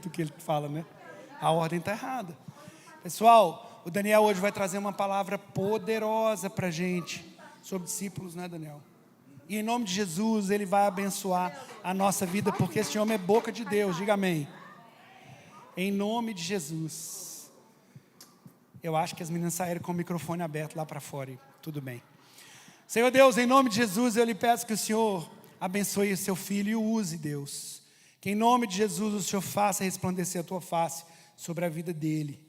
do que ele fala, né? A ordem está errada. Pessoal, o Daniel hoje vai trazer uma palavra poderosa para a gente, sobre discípulos, né, Daniel? E em nome de Jesus, ele vai abençoar a nossa vida, porque esse homem é boca de Deus, diga amém. Em nome de Jesus. Eu acho que as meninas saíram com o microfone aberto lá para fora, e tudo bem. Senhor Deus, em nome de Jesus, eu lhe peço que o Senhor abençoe o seu filho e o use, Deus. Que em nome de Jesus o Senhor faça resplandecer a tua face sobre a vida dele.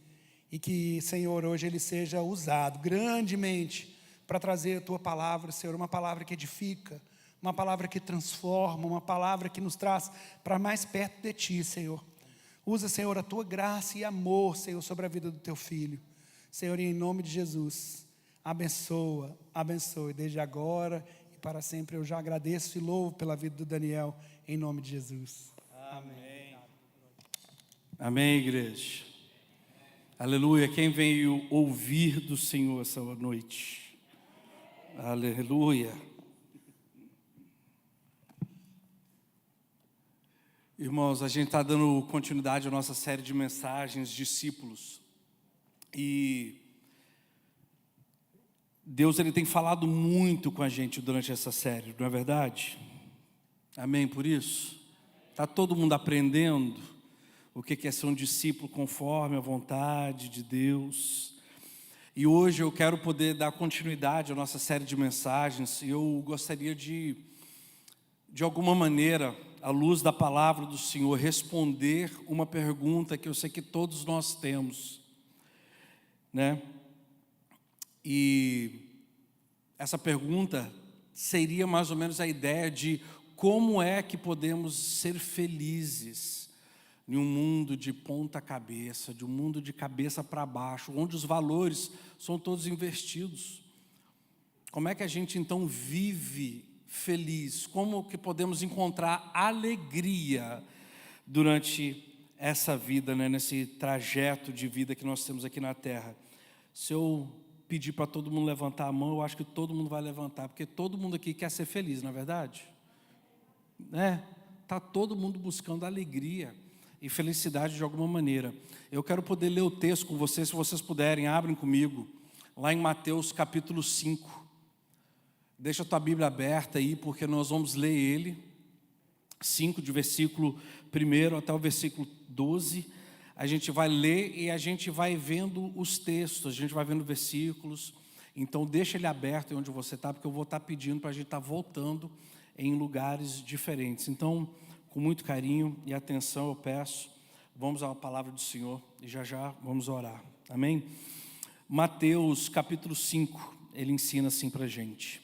E que, Senhor, hoje ele seja usado grandemente para trazer a tua palavra, Senhor, uma palavra que edifica, uma palavra que transforma, uma palavra que nos traz para mais perto de ti, Senhor. Usa, Senhor, a tua graça e amor, Senhor, sobre a vida do teu filho. Senhor, e em nome de Jesus, abençoa, abençoe, desde agora e para sempre. Eu já agradeço e louvo pela vida do Daniel, em nome de Jesus. Amém. Amém, igreja. Aleluia. Quem veio ouvir do Senhor essa noite? Aleluia. Irmãos, a gente está dando continuidade à nossa série de mensagens, discípulos. E Deus ele tem falado muito com a gente durante essa série, não é verdade? Amém por isso? Está todo mundo aprendendo o que é ser um discípulo conforme a vontade de Deus. E hoje eu quero poder dar continuidade à nossa série de mensagens. E eu gostaria de alguma maneira, à luz da palavra do Senhor, responder uma pergunta que eu sei que todos nós temos, né? E essa pergunta seria mais ou menos a ideia de como é que podemos ser felizes em um mundo de ponta cabeça, de um mundo de cabeça para baixo, onde os valores são todos invertidos. Como é que a gente então vive feliz? Como que podemos encontrar alegria durante essa vida, né? Nesse trajeto de vida que nós temos aqui na terra? Se eu pedir para todo mundo levantar a mão, eu acho que todo mundo vai levantar, porque todo mundo aqui quer ser feliz, não é verdade? Está todo mundo buscando alegria e felicidade de alguma maneira. Eu quero poder ler o texto com vocês, se vocês puderem, abrem comigo, lá em Mateus capítulo 5. Deixa a tua Bíblia aberta aí, porque nós vamos ler ele, 5, de versículo 1 até o versículo 12. A gente vai ler e a gente vai vendo os textos, a gente vai vendo versículos. Então deixa ele aberto aí onde você está, porque eu vou estar pedindo para a gente estar voltando em lugares diferentes. Então, com muito carinho e atenção eu peço, vamos à palavra do Senhor e já já vamos orar. Amém? Mateus capítulo 5, ele ensina assim para a gente.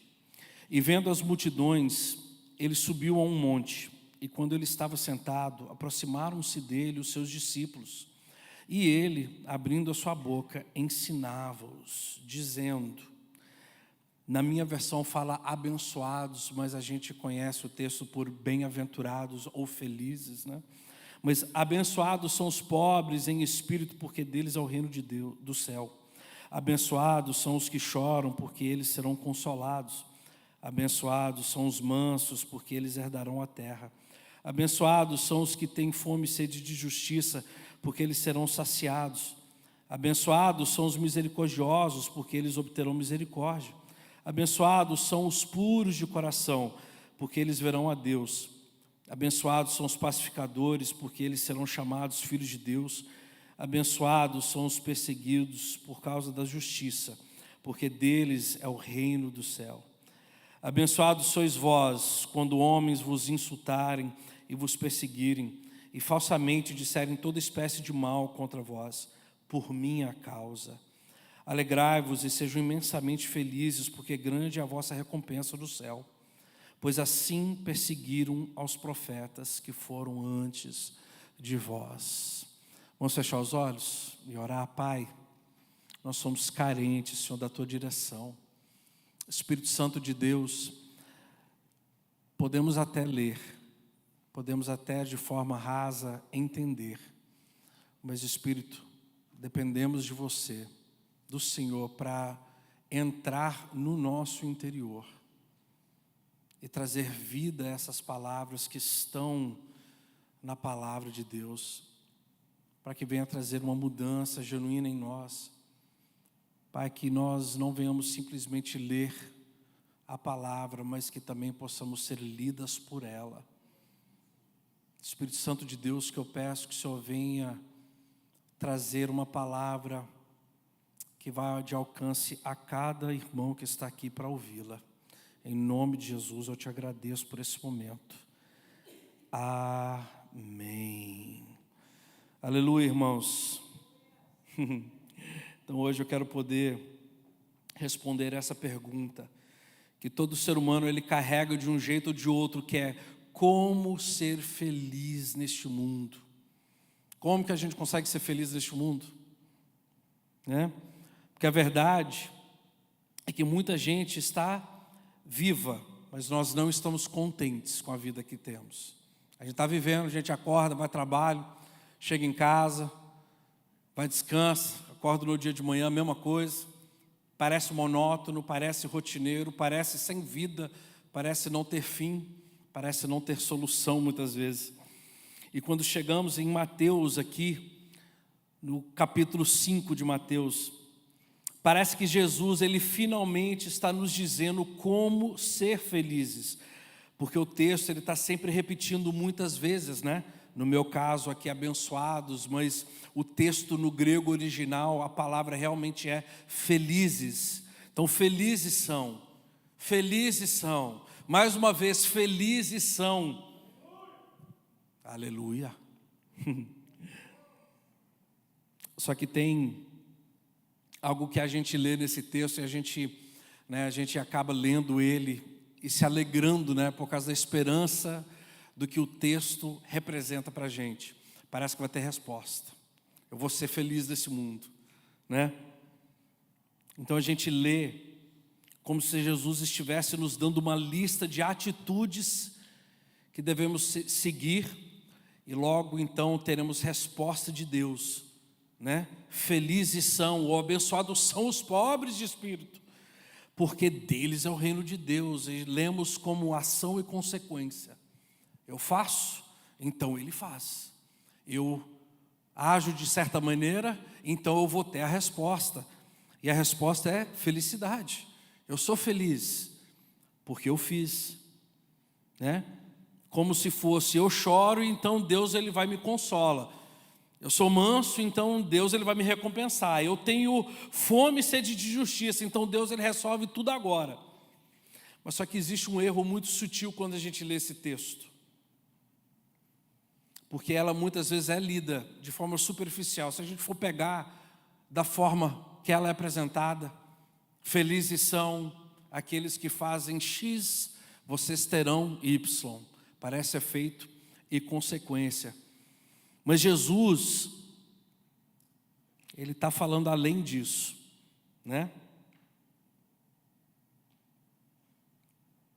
E vendo as multidões, ele subiu a um monte, e quando ele estava sentado, aproximaram-se dele os seus discípulos, e ele, abrindo a sua boca, ensinava-os, dizendo, na minha versão fala abençoados, mas a gente conhece o texto por bem-aventurados ou felizes, né? Mas abençoados são os pobres em espírito, porque deles é o reino de Deus, do céu. Abençoados são os que choram, porque eles serão consolados. Abençoados são os mansos, porque eles herdarão a terra. Abençoados são os que têm fome e sede de justiça, porque eles serão saciados. Abençoados são os misericordiosos, porque eles obterão misericórdia. Abençoados são os puros de coração, porque eles verão a Deus. Abençoados são os pacificadores, porque eles serão chamados filhos de Deus. Abençoados são os perseguidos por causa da justiça, porque deles é o reino do céu. Abençoados sois vós, quando homens vos insultarem e vos perseguirem, e falsamente disserem toda espécie de mal contra vós, por minha causa. Alegrai-vos e sejam imensamente felizes, porque grande é a vossa recompensa do céu. Pois assim perseguiram aos profetas que foram antes de vós. Vamos fechar os olhos e orar. Pai, nós somos carentes, Senhor, da tua direção. Espírito Santo de Deus, podemos até ler, podemos até de forma rasa entender, mas Espírito, dependemos de você, do Senhor, para entrar no nosso interior e trazer vida a essas palavras que estão na palavra de Deus. para que venha trazer uma mudança genuína em nós. Pai, que nós não venhamos simplesmente ler a palavra, mas que também possamos ser lidas por ela. Espírito Santo de Deus, que eu peço que o Senhor venha trazer uma palavra que vá de alcance a cada irmão que está aqui para ouvi-la. Em nome de Jesus, eu te agradeço por esse momento. Amém. Aleluia, irmãos. Então hoje eu quero poder responder essa pergunta que todo ser humano ele carrega de um jeito ou de outro, que é: como ser feliz neste mundo? Como que a gente consegue ser feliz neste mundo? Né? Porque a verdade é que muita gente está viva, mas nós não estamos contentes com a vida que temos. A gente está vivendo, a gente acorda, vai ao trabalho, chega em casa, vai descansa, acorda no dia de manhã, a mesma coisa. Parece monótono, parece rotineiro, parece sem vida, parece não ter fim, parece não ter solução muitas vezes. E quando chegamos em Mateus aqui, no capítulo 5 de Mateus, parece que Jesus, ele finalmente está nos dizendo como ser felizes. Porque o texto, ele está sempre repetindo muitas vezes, né? No meu caso aqui, abençoados, mas o texto no grego original, a palavra realmente é felizes. Então, felizes são, mais uma vez, felizes são. Aleluia. Só que tem algo que a gente lê nesse texto e a gente acaba lendo ele e se alegrando, né, por causa da esperança do que o texto representa para a gente. Parece que vai ter resposta. Eu vou ser feliz desse mundo, né? Então a gente lê como se Jesus estivesse nos dando uma lista de atitudes que devemos seguir, e logo então teremos resposta de Deus, né? Felizes são, ou abençoados são os pobres de espírito, porque deles é o reino de Deus. E lemos como ação e consequência. Eu faço, então ele faz. Eu ajo de certa maneira, então eu vou ter a resposta. E a resposta é felicidade. Eu sou feliz porque eu fiz, né? Como se fosse: eu choro, então Deus ele vai me consola. Eu sou manso, então Deus ele vai me recompensar. Eu tenho fome e sede de justiça, então Deus ele resolve tudo agora. Mas só que existe um erro muito sutil quando a gente lê esse texto. Porque ela muitas vezes é lida de forma superficial. Se a gente for pegar da forma que ela é apresentada: felizes são aqueles que fazem X, vocês terão Y. Parece efeito e consequência. Mas Jesus, ele está falando além disso, né?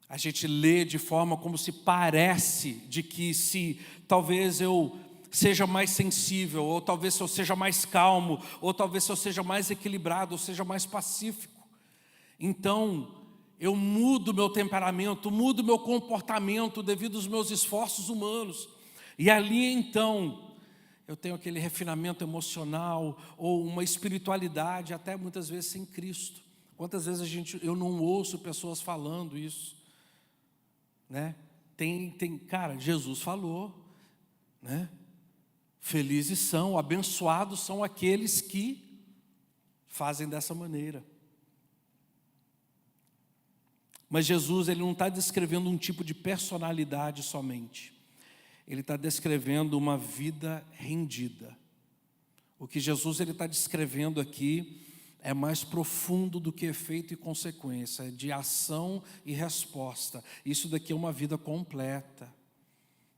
A gente lê de forma como se parece de que se talvez eu seja mais sensível, ou talvez se eu seja mais calmo, ou talvez se eu seja mais equilibrado, ou seja mais pacífico, então eu mudo meu temperamento, mudo meu comportamento devido aos meus esforços humanos. E ali então eu tenho aquele refinamento emocional, ou uma espiritualidade até muitas vezes sem Cristo. Quantas vezes eu não ouço pessoas falando isso, né? Cara, Jesus falou, né? Felizes são, abençoados são aqueles que fazem dessa maneira. Mas Jesus ele não está descrevendo um tipo de personalidade somente. Ele está descrevendo uma vida rendida. O que Jesus ele está descrevendo aqui é mais profundo do que efeito e consequência, é de ação e resposta. Isso daqui é uma vida completa,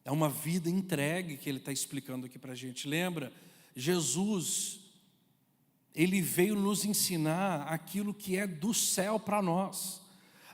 é uma vida entregue que ele está explicando aqui para a gente. Lembra? Jesus, ele veio nos ensinar aquilo que é do céu para nós,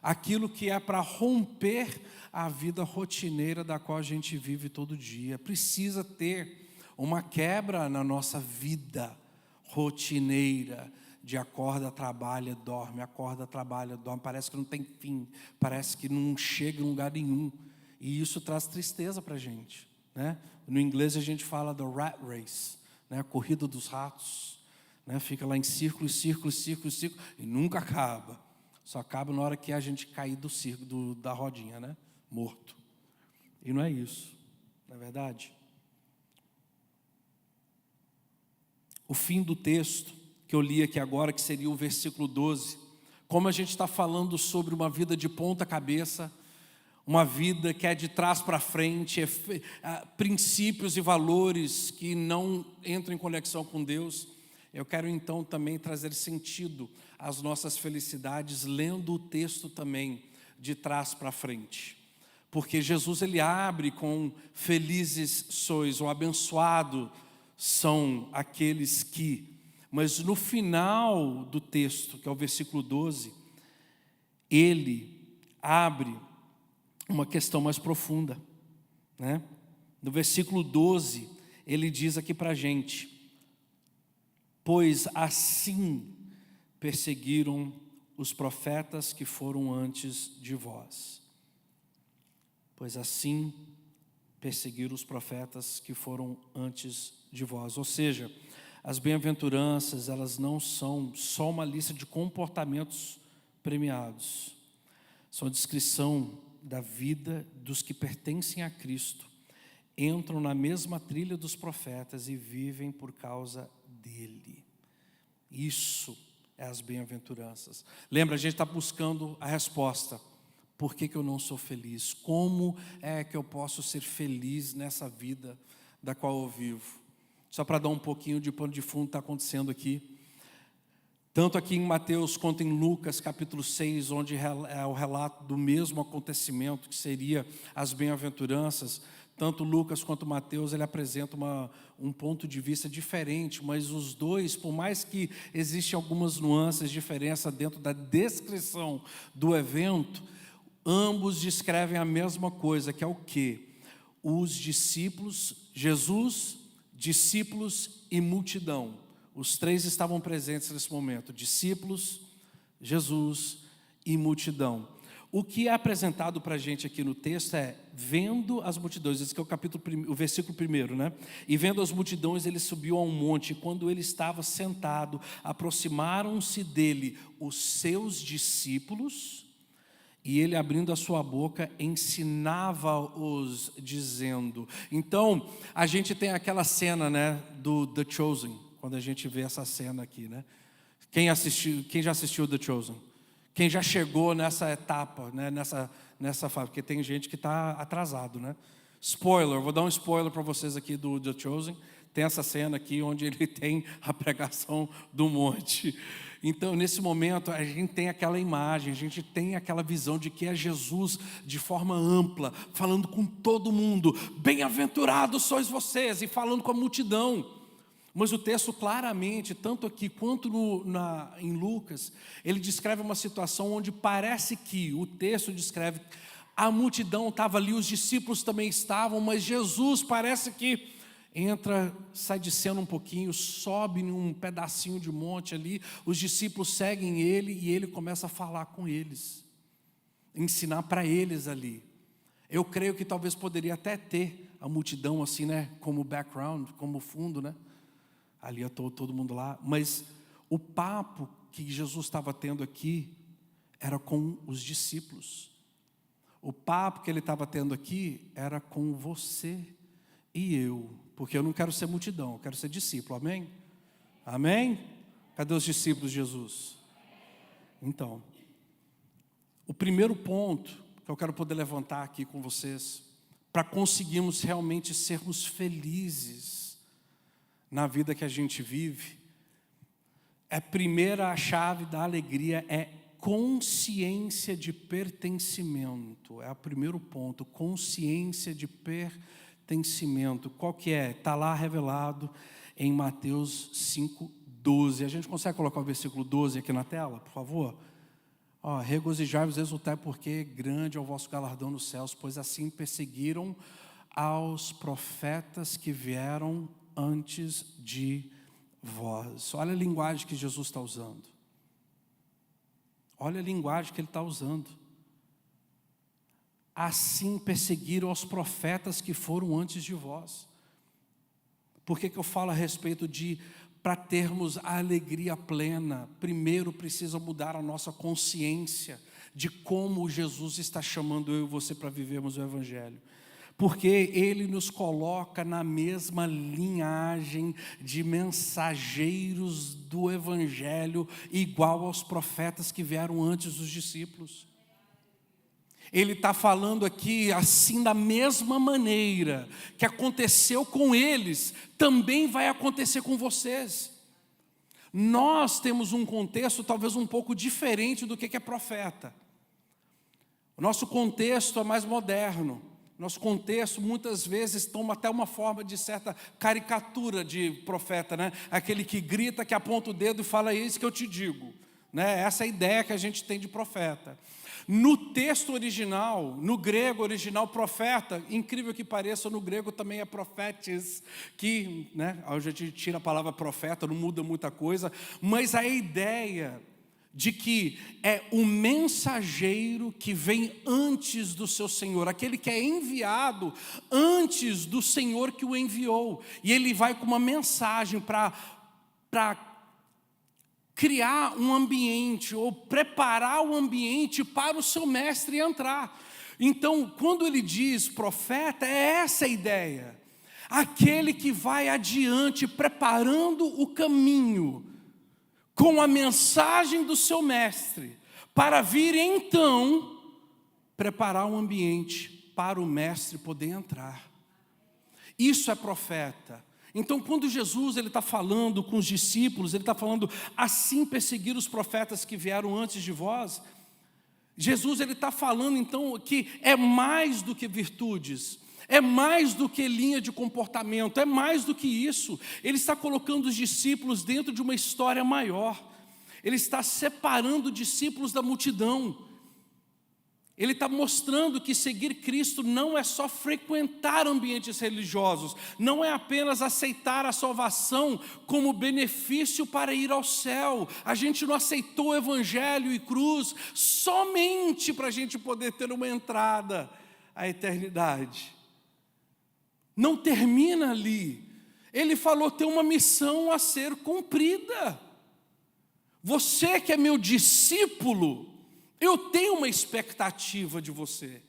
aquilo que é para romper a vida rotineira da qual a gente vive todo dia. Precisa ter uma quebra na nossa vida rotineira, de acorda, trabalha, dorme, acorda, trabalha, dorme, parece que não tem fim, parece que não chega em lugar nenhum, e isso traz tristeza para a gente, né? No inglês a gente fala do rat race, né? A corrida dos ratos, né? Fica lá em círculo, círculo, círculo, círculo, e nunca acaba. Só acaba na hora que a gente cair do círculo, da rodinha, né? Morto. E não é isso, não é verdade? O fim do texto que eu li aqui agora, que seria o versículo 12, como a gente está falando sobre uma vida de ponta cabeça, uma vida que é de trás para frente, princípios e valores que não entram em conexão com Deus, eu quero então também trazer sentido às nossas felicidades, lendo o texto também de trás para frente. Porque Jesus ele abre com felizes sois, ou abençoado são aqueles que, mas no final do texto, que é o versículo 12, ele abre uma questão mais profunda, né? No versículo 12, ele diz aqui para a gente: pois assim perseguiram os profetas que foram antes de vós. Pois assim perseguiram os profetas que foram antes de vós. Ou seja, as bem-aventuranças, elas não são só uma lista de comportamentos premiados. São a descrição da vida dos que pertencem a Cristo, entram na mesma trilha dos profetas e vivem por causa dele. Isso é as bem-aventuranças. Lembra, a gente está buscando a resposta. Por que eu não sou feliz? Como é que eu posso ser feliz nessa vida da qual eu vivo? Só para dar um pouquinho de pano de fundo que está acontecendo aqui. Tanto aqui em Mateus quanto em Lucas capítulo 6, onde é o relato do mesmo acontecimento, que seria as bem-aventuranças. Tanto Lucas quanto Mateus, ele apresenta um ponto de vista diferente, mas os dois, por mais que existem algumas nuances, diferença dentro da descrição do evento, ambos descrevem a mesma coisa, que é o quê? Os discípulos, Jesus, discípulos e multidão. Os três estavam presentes nesse momento: discípulos, Jesus e multidão. O que é apresentado para a gente aqui no texto é: vendo as multidões, esse que é o versículo 1, né? E vendo as multidões, ele subiu a um monte, e quando ele estava sentado, aproximaram-se dele os seus discípulos, e ele, abrindo a sua boca, ensinava-os, dizendo. Então, a gente tem aquela cena, né, do The Chosen, quando a gente vê essa cena aqui, né? Quem já assistiu The Chosen? Quem já chegou nessa etapa, né, nessa fase? Porque tem gente que está atrasado, né? Spoiler, vou dar um spoiler para vocês aqui do The Chosen. Tem essa cena aqui onde ele tem a pregação do monte. Então, nesse momento, a gente tem aquela imagem, a gente tem aquela visão de que é Jesus de forma ampla, falando com todo mundo: bem-aventurados sois vocês, e falando com a multidão. Mas o texto claramente, tanto aqui quanto em Lucas, ele descreve uma situação onde parece que o texto descreve a multidão estava ali, os discípulos também estavam, mas Jesus parece que entra, sai de cena um pouquinho, sobe em um pedacinho de monte ali, os discípulos seguem ele e ele começa a falar com eles, ensinar para eles ali. Eu creio que talvez poderia até ter a multidão assim, né, como background, como fundo, né? Ali todo mundo lá, mas o papo que Jesus estava tendo aqui era com os discípulos. O papo que ele estava tendo aqui era com você e eu, porque eu não quero ser multidão, eu quero ser discípulo, amém? Amém? Cadê os discípulos de Jesus? Então, o primeiro ponto que eu quero poder levantar aqui com vocês, para conseguirmos realmente sermos felizes na vida que a gente vive, a chave da alegria é consciência de pertencimento. É o primeiro ponto, consciência de pertencimento. Qual que é? Está lá revelado em Mateus 5:12. A gente consegue colocar o versículo 12 aqui na tela, por favor? Regozijai-vos, exultai, porque grande é o vosso galardão nos céus, pois assim perseguiram aos profetas que vieram antes de vós. Olha a linguagem que Jesus está usando. Olha a linguagem que ele está usando. Assim perseguiram os profetas que foram antes de vós. Por que eu falo a respeito de, para termos a alegria plena, primeiro precisa mudar a nossa consciência de como Jesus está chamando eu e você para vivermos o Evangelho. Porque Ele nos coloca na mesma linhagem de mensageiros do Evangelho, igual aos profetas que vieram antes dos discípulos. Ele está falando aqui assim, da mesma maneira que aconteceu com eles, também vai acontecer com vocês. Nós temos um contexto talvez um pouco diferente do que é profeta. O nosso contexto é mais moderno. Nosso contexto muitas vezes toma até uma forma de certa caricatura de profeta, né? Aquele que grita, que aponta o dedo e fala, é isso que eu te digo, né? Essa é a ideia que a gente tem de profeta. No texto original, no grego original, profeta, incrível que pareça, no grego também é profetes, que, né, hoje a gente tira a palavra profeta, não muda muita coisa, mas a ideia de que é o mensageiro que vem antes do seu Senhor, aquele que é enviado antes do Senhor que o enviou, e ele vai com uma mensagem para criar um ambiente, ou preparar o ambiente para o seu mestre entrar. Então, quando ele diz profeta, é essa a ideia, aquele que vai adiante, preparando o caminho, com a mensagem do seu mestre, para vir então, preparar um ambiente para o mestre poder entrar. Isso é profeta. Então, quando Jesus está falando com os discípulos, ele está falando, assim perseguir os profetas que vieram antes de vós, Jesus está falando então que é mais do que virtudes, é mais do que linha de comportamento, é mais do que isso. Ele está colocando os discípulos dentro de uma história maior. Ele está separando discípulos da multidão. Ele está mostrando que seguir Cristo não é só frequentar ambientes religiosos, não é apenas aceitar a salvação como benefício para ir ao céu. A gente não aceitou o Evangelho e cruz somente para a gente poder ter uma entrada à eternidade. Não termina ali. Ele falou, tem uma missão a ser cumprida. Você que é meu discípulo, eu tenho uma expectativa de você.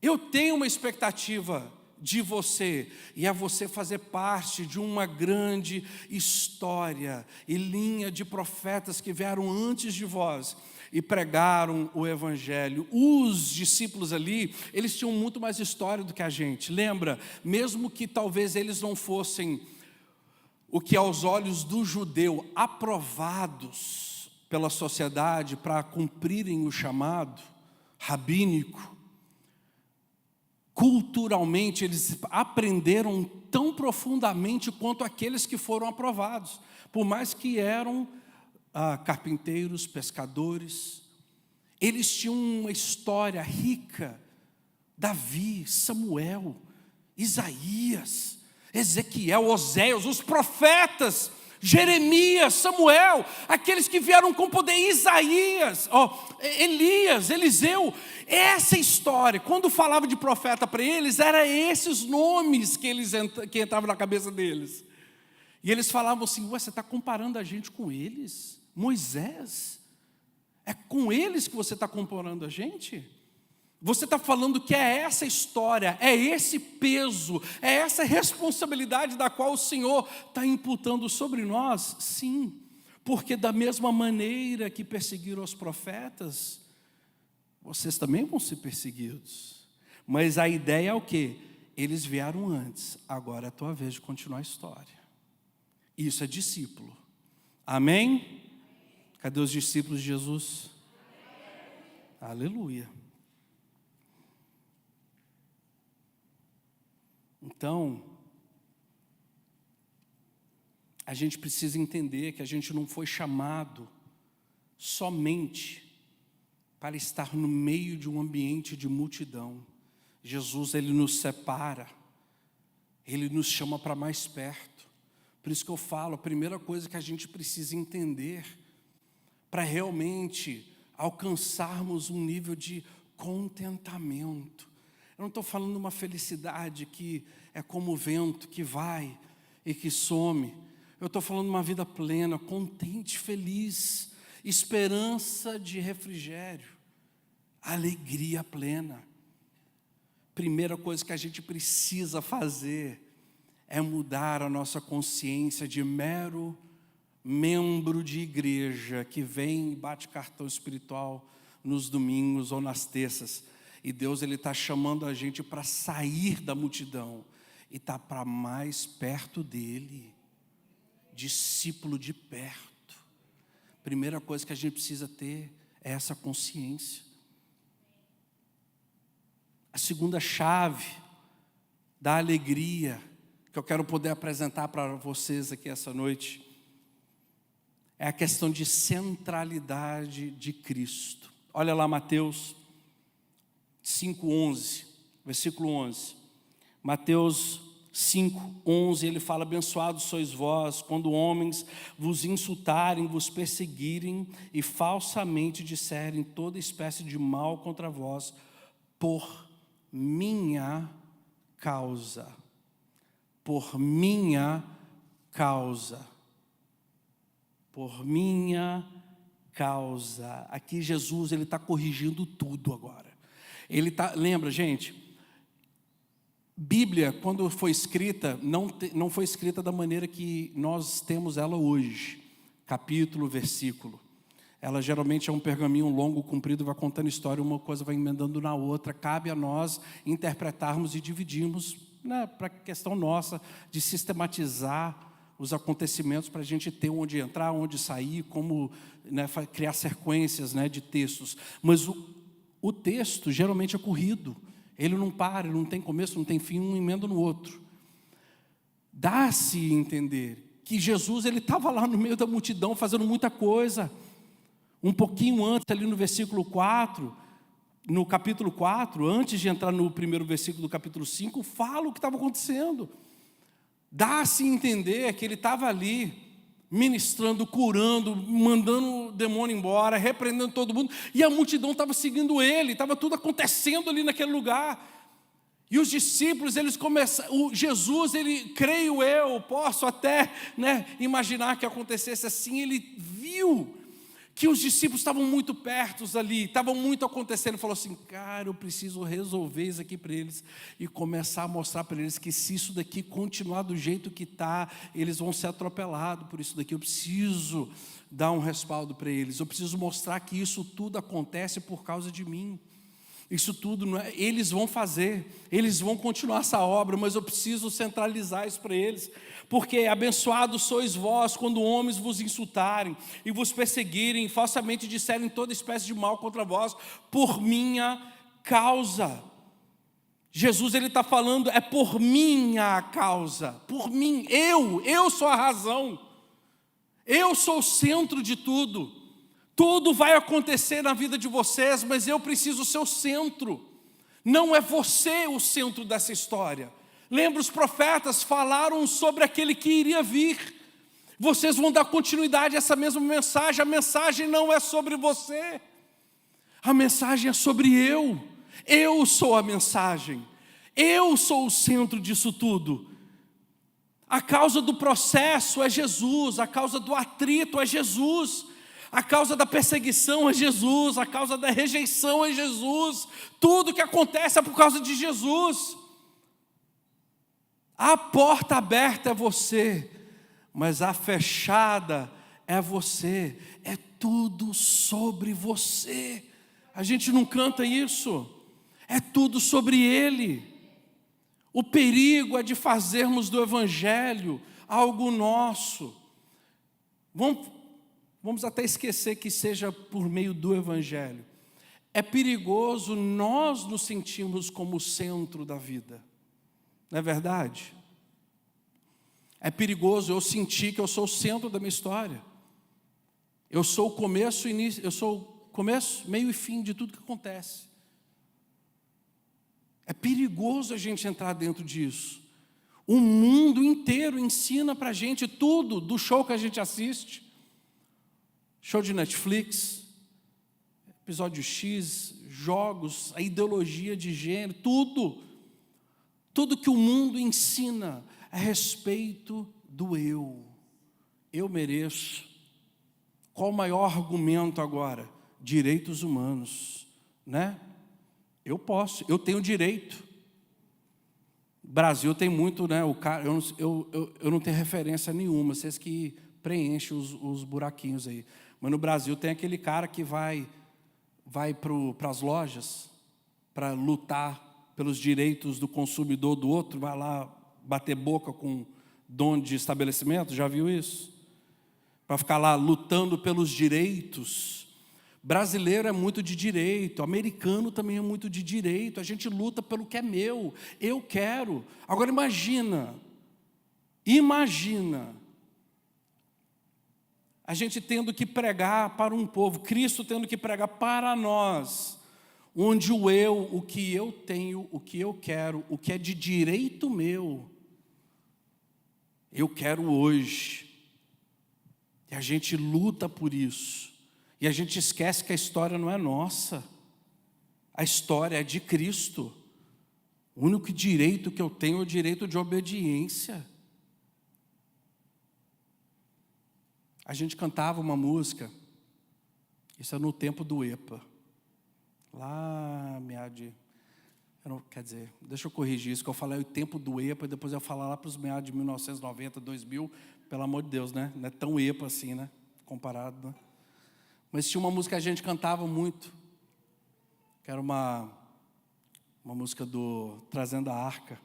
Eu tenho uma expectativa de você. E é você fazer parte de uma grande história e linha de profetas que vieram antes de vós e pregaram o Evangelho. Os discípulos ali, eles tinham muito mais história do que a gente. Lembra? Mesmo que talvez eles não fossem o que aos olhos do judeu aprovados pela sociedade para cumprirem o chamado rabínico, culturalmente eles aprenderam tão profundamente quanto aqueles que foram aprovados, por mais que eram carpinteiros, pescadores. Eles tinham uma história rica. Davi, Samuel, Isaías, Ezequiel, Oséias, os profetas, Jeremias, Samuel, aqueles que vieram com poder, Isaías, Elias, Eliseu. Essa história, quando falava de profeta para eles, eram esses nomes que entravam na cabeça deles. E eles falavam assim, você está comparando a gente com eles? Moisés? É com eles que você está comparando a gente? Você está falando que é essa história, é esse peso, é essa responsabilidade da qual o Senhor está imputando sobre nós? Sim, porque da mesma maneira que perseguiram os profetas, vocês também vão ser perseguidos. Mas a ideia é o quê? Eles vieram antes, agora é a tua vez de continuar a história. Isso é discípulo. Amém? Cadê os discípulos de Jesus? Aleluia. Então, a gente precisa entender que a gente não foi chamado somente para estar no meio de um ambiente de multidão. Jesus, Ele nos separa, Ele nos chama para mais perto. Por isso que eu falo, a primeira coisa que a gente precisa entender, para realmente alcançarmos um nível de contentamento. Eu não estou falando uma felicidade que é como o vento que vai e que some. Eu estou falando de uma vida plena, contente, feliz, esperança de refrigério, alegria plena. Primeira coisa que a gente precisa fazer é mudar a nossa consciência de mero membro de igreja que vem e bate cartão espiritual nos domingos ou nas terças. E Deus está chamando a gente para sair da multidão e estar para mais perto dEle, discípulo de perto. Primeira coisa que a gente precisa ter é essa consciência. A segunda chave da alegria que eu quero poder apresentar para vocês aqui essa noite é a questão de centralidade de Cristo. Olha lá Mateus 5:11, versículo 11. Mateus 5:11, ele fala: abençoados sois vós, quando homens vos insultarem, vos perseguirem e falsamente disserem toda espécie de mal contra vós, por minha causa. Por minha causa. Por minha causa. Aqui Jesus, ele está corrigindo tudo agora. Lembra, gente, Bíblia, quando foi escrita, não foi escrita da maneira que nós temos ela hoje, capítulo, versículo. Ela geralmente é um pergaminho longo, comprido, vai contando história, uma coisa vai emendando na outra. Cabe a nós interpretarmos e dividirmos, né, para a questão nossa de sistematizar os acontecimentos, para a gente ter onde entrar, onde sair, como, né, criar sequências, né, de textos. Mas o texto geralmente é corrido, ele não para, ele não tem começo, não tem fim, um emenda no outro. Dá-se a entender que Jesus estava lá no meio da multidão fazendo muita coisa. Um pouquinho antes, ali no versículo 4, no capítulo 4, antes de entrar no primeiro versículo do capítulo 5, fala o que estava acontecendo. Dá-se a entender que ele estava ali, ministrando, curando, mandando o demônio embora, repreendendo todo mundo, e a multidão estava seguindo ele, estava tudo acontecendo ali naquele lugar. E os discípulos, eles começaram, Jesus, ele, creio eu, posso até, né, imaginar que acontecesse assim, ele viu que os discípulos estavam muito perto ali, estavam muito acontecendo, falou assim: cara, eu preciso resolver isso aqui para eles, e começar a mostrar para eles que se isso daqui continuar do jeito que está, eles vão ser atropelados por isso daqui. Eu preciso dar um respaldo para eles, eu preciso mostrar que isso tudo acontece por causa de mim. Isso tudo, não é, eles vão fazer, eles vão continuar essa obra, mas eu preciso centralizar isso para eles. Porque abençoados sois vós quando homens vos insultarem e vos perseguirem, falsamente disserem toda espécie de mal contra vós, por minha causa. Jesus, ele está falando, é por minha causa, por mim, eu sou a razão, eu sou o centro de tudo. Tudo vai acontecer na vida de vocês, mas eu preciso ser o centro. Não é você o centro dessa história. Lembra, os profetas falaram sobre aquele que iria vir. Vocês vão dar continuidade a essa mesma mensagem. A mensagem não é sobre você. A mensagem é sobre eu. Eu sou a mensagem. Eu sou o centro disso tudo. A causa do processo é Jesus. A causa do atrito é Jesus. A causa da perseguição é Jesus. A causa da rejeição é Jesus. Tudo que acontece é por causa de Jesus. A porta aberta é você, mas a fechada é você. É tudo sobre você. A gente não canta isso. É tudo sobre Ele. O perigo é de fazermos do Evangelho algo nosso. Vamos até esquecer que seja por meio do Evangelho. É perigoso nós nos sentirmos como o centro da vida. Não é verdade? É perigoso eu sentir que eu sou o centro da minha história. Eu sou o começo, eu sou o começo, meio e fim de tudo que acontece. É perigoso a gente entrar dentro disso. O mundo inteiro ensina pra gente tudo do show que a gente assiste. Show de Netflix, episódio X, jogos, a ideologia de gênero, tudo. Tudo que o mundo ensina a respeito do eu. Eu mereço. Qual o maior argumento agora? Direitos humanos, né? Eu posso, eu tenho direito. O Brasil tem muito, né? O cara, eu não tenho referência nenhuma, vocês que preenchem os buraquinhos aí. Mas no Brasil tem aquele cara que vai para as lojas para lutar pelos direitos do consumidor do outro, vai lá bater boca com dono de estabelecimento, já viu isso? Para ficar lá lutando pelos direitos. Brasileiro é muito de direito, americano também é muito de direito, a gente luta pelo que é meu, eu quero. Agora imagina, a gente tendo que pregar para um povo, Cristo tendo que pregar para nós, onde o que eu tenho, o que eu quero, o que é de direito meu, eu quero hoje. E a gente luta por isso. E a gente esquece que a história não é nossa. A história é de Cristo. O único direito que eu tenho é o direito de obediência. A gente cantava uma música, isso é no tempo do EPA. Lá, quer dizer, deixa eu corrigir isso, que eu falei o tempo do EPA, e depois eu falar lá para os meados de 1990, 2000, pelo amor de Deus, né? Não é tão EPA assim, né? Comparado, né? Mas tinha uma música que a gente cantava muito, que era uma música do Trazendo a Arca.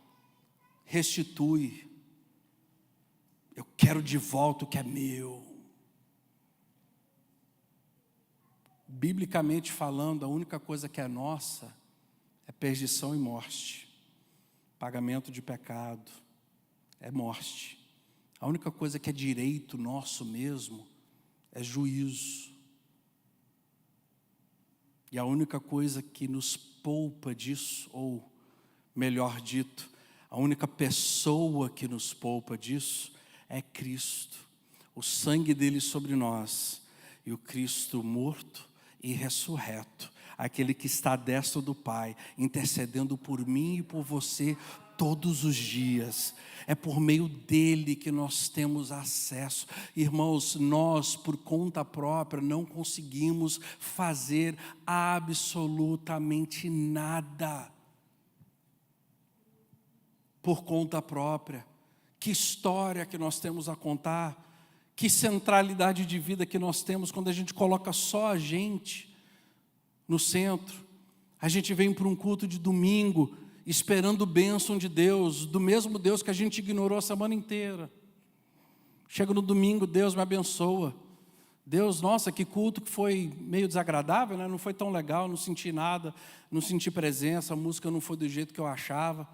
Restitui. Eu quero de volta o que é meu. Biblicamente falando, a única coisa que é nossa é perdição e morte. Pagamento de pecado é morte. A única coisa que é direito nosso mesmo é juízo. E a única coisa que nos poupa disso, ou melhor dito, a única pessoa que nos poupa disso é Cristo. O sangue dele sobre nós e o Cristo morto e ressurreto, aquele que está à destra do Pai, intercedendo por mim e por você todos os dias. É por meio dele que nós temos acesso. Irmãos, nós por conta própria não conseguimos fazer absolutamente nada. Por conta própria. Que história que nós temos a contar. Que centralidade de vida que nós temos quando a gente coloca só a gente no centro. A gente vem para um culto de domingo esperando bênção de Deus, do mesmo Deus que a gente ignorou a semana inteira. Chega no domingo, Deus me abençoa. Deus, nossa, que culto que foi meio desagradável, né? Não foi tão legal, não senti nada, não senti presença, a música não foi do jeito que eu achava.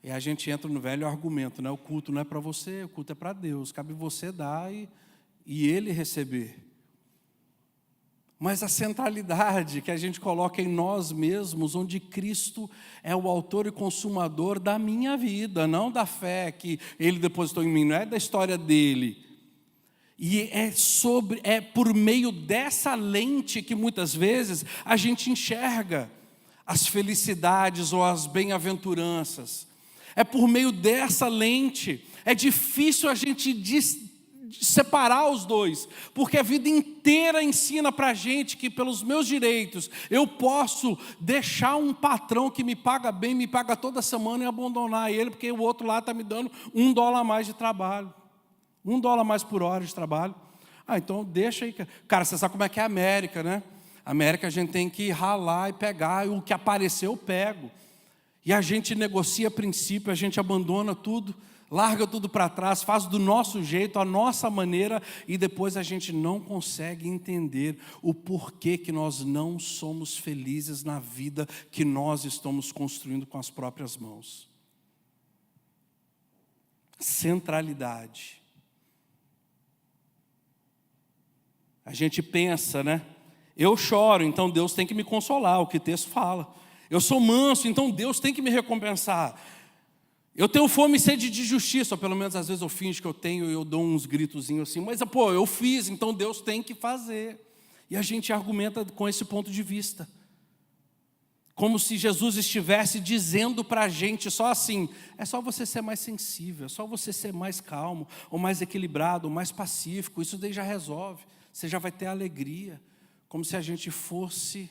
E a gente entra no velho argumento, né? O culto não é para você, o culto é para Deus. Cabe você dar e Ele receber. Mas a centralidade que a gente coloca em nós mesmos, onde Cristo é o autor e consumador da minha vida, não da fé que Ele depositou em mim, não é da história dele. E é por meio dessa lente que muitas vezes a gente enxerga as felicidades ou as bem-aventuranças. É por meio dessa lente. É difícil a gente separar os dois, porque a vida inteira ensina para a gente que pelos meus direitos eu posso deixar um patrão que me paga bem, me paga toda semana e abandonar ele, porque o outro lá está me dando $1 a mais de trabalho, $1 a mais por hora de trabalho. Então deixa aí. Cara, você sabe como é que é a América, né? A América a gente tem que ralar e pegar, e o que aparecer eu pego. E a gente negocia princípio, a gente abandona tudo, larga tudo para trás, faz do nosso jeito, a nossa maneira, e depois a gente não consegue entender o porquê que nós não somos felizes na vida que nós estamos construindo com as próprias mãos. Centralidade. A gente pensa, né? Eu choro, então Deus tem que me consolar, o que o texto fala. Eu sou manso, então Deus tem que me recompensar. Eu tenho fome e sede de justiça, ou pelo menos às vezes eu finjo que eu tenho e eu dou uns gritozinhos assim, mas eu fiz, então Deus tem que fazer. E a gente argumenta com esse ponto de vista. Como se Jesus estivesse dizendo para a gente só assim: é só você ser mais sensível, é só você ser mais calmo, ou mais equilibrado, ou mais pacífico, isso daí já resolve, você já vai ter alegria. Como se a gente fosse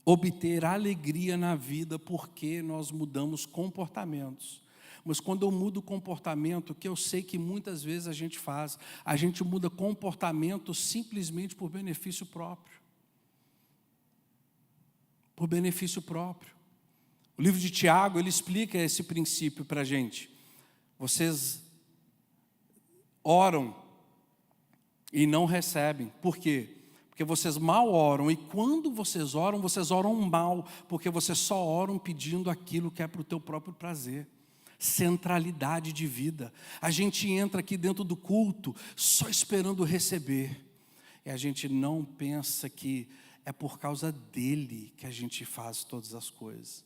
obter alegria na vida porque nós mudamos comportamentos. Mas quando eu mudo o comportamento, que eu sei que muitas vezes a gente muda comportamento simplesmente por benefício próprio. Por benefício próprio. O livro de Tiago, ele explica esse princípio para a gente. Vocês oram e não recebem. Por quê? Porque vocês mal oram, e quando vocês oram mal, porque vocês só oram pedindo aquilo que é para o teu próprio prazer. Centralidade de vida. A gente entra aqui dentro do culto só esperando receber, e a gente não pensa que é por causa dele que a gente faz todas as coisas,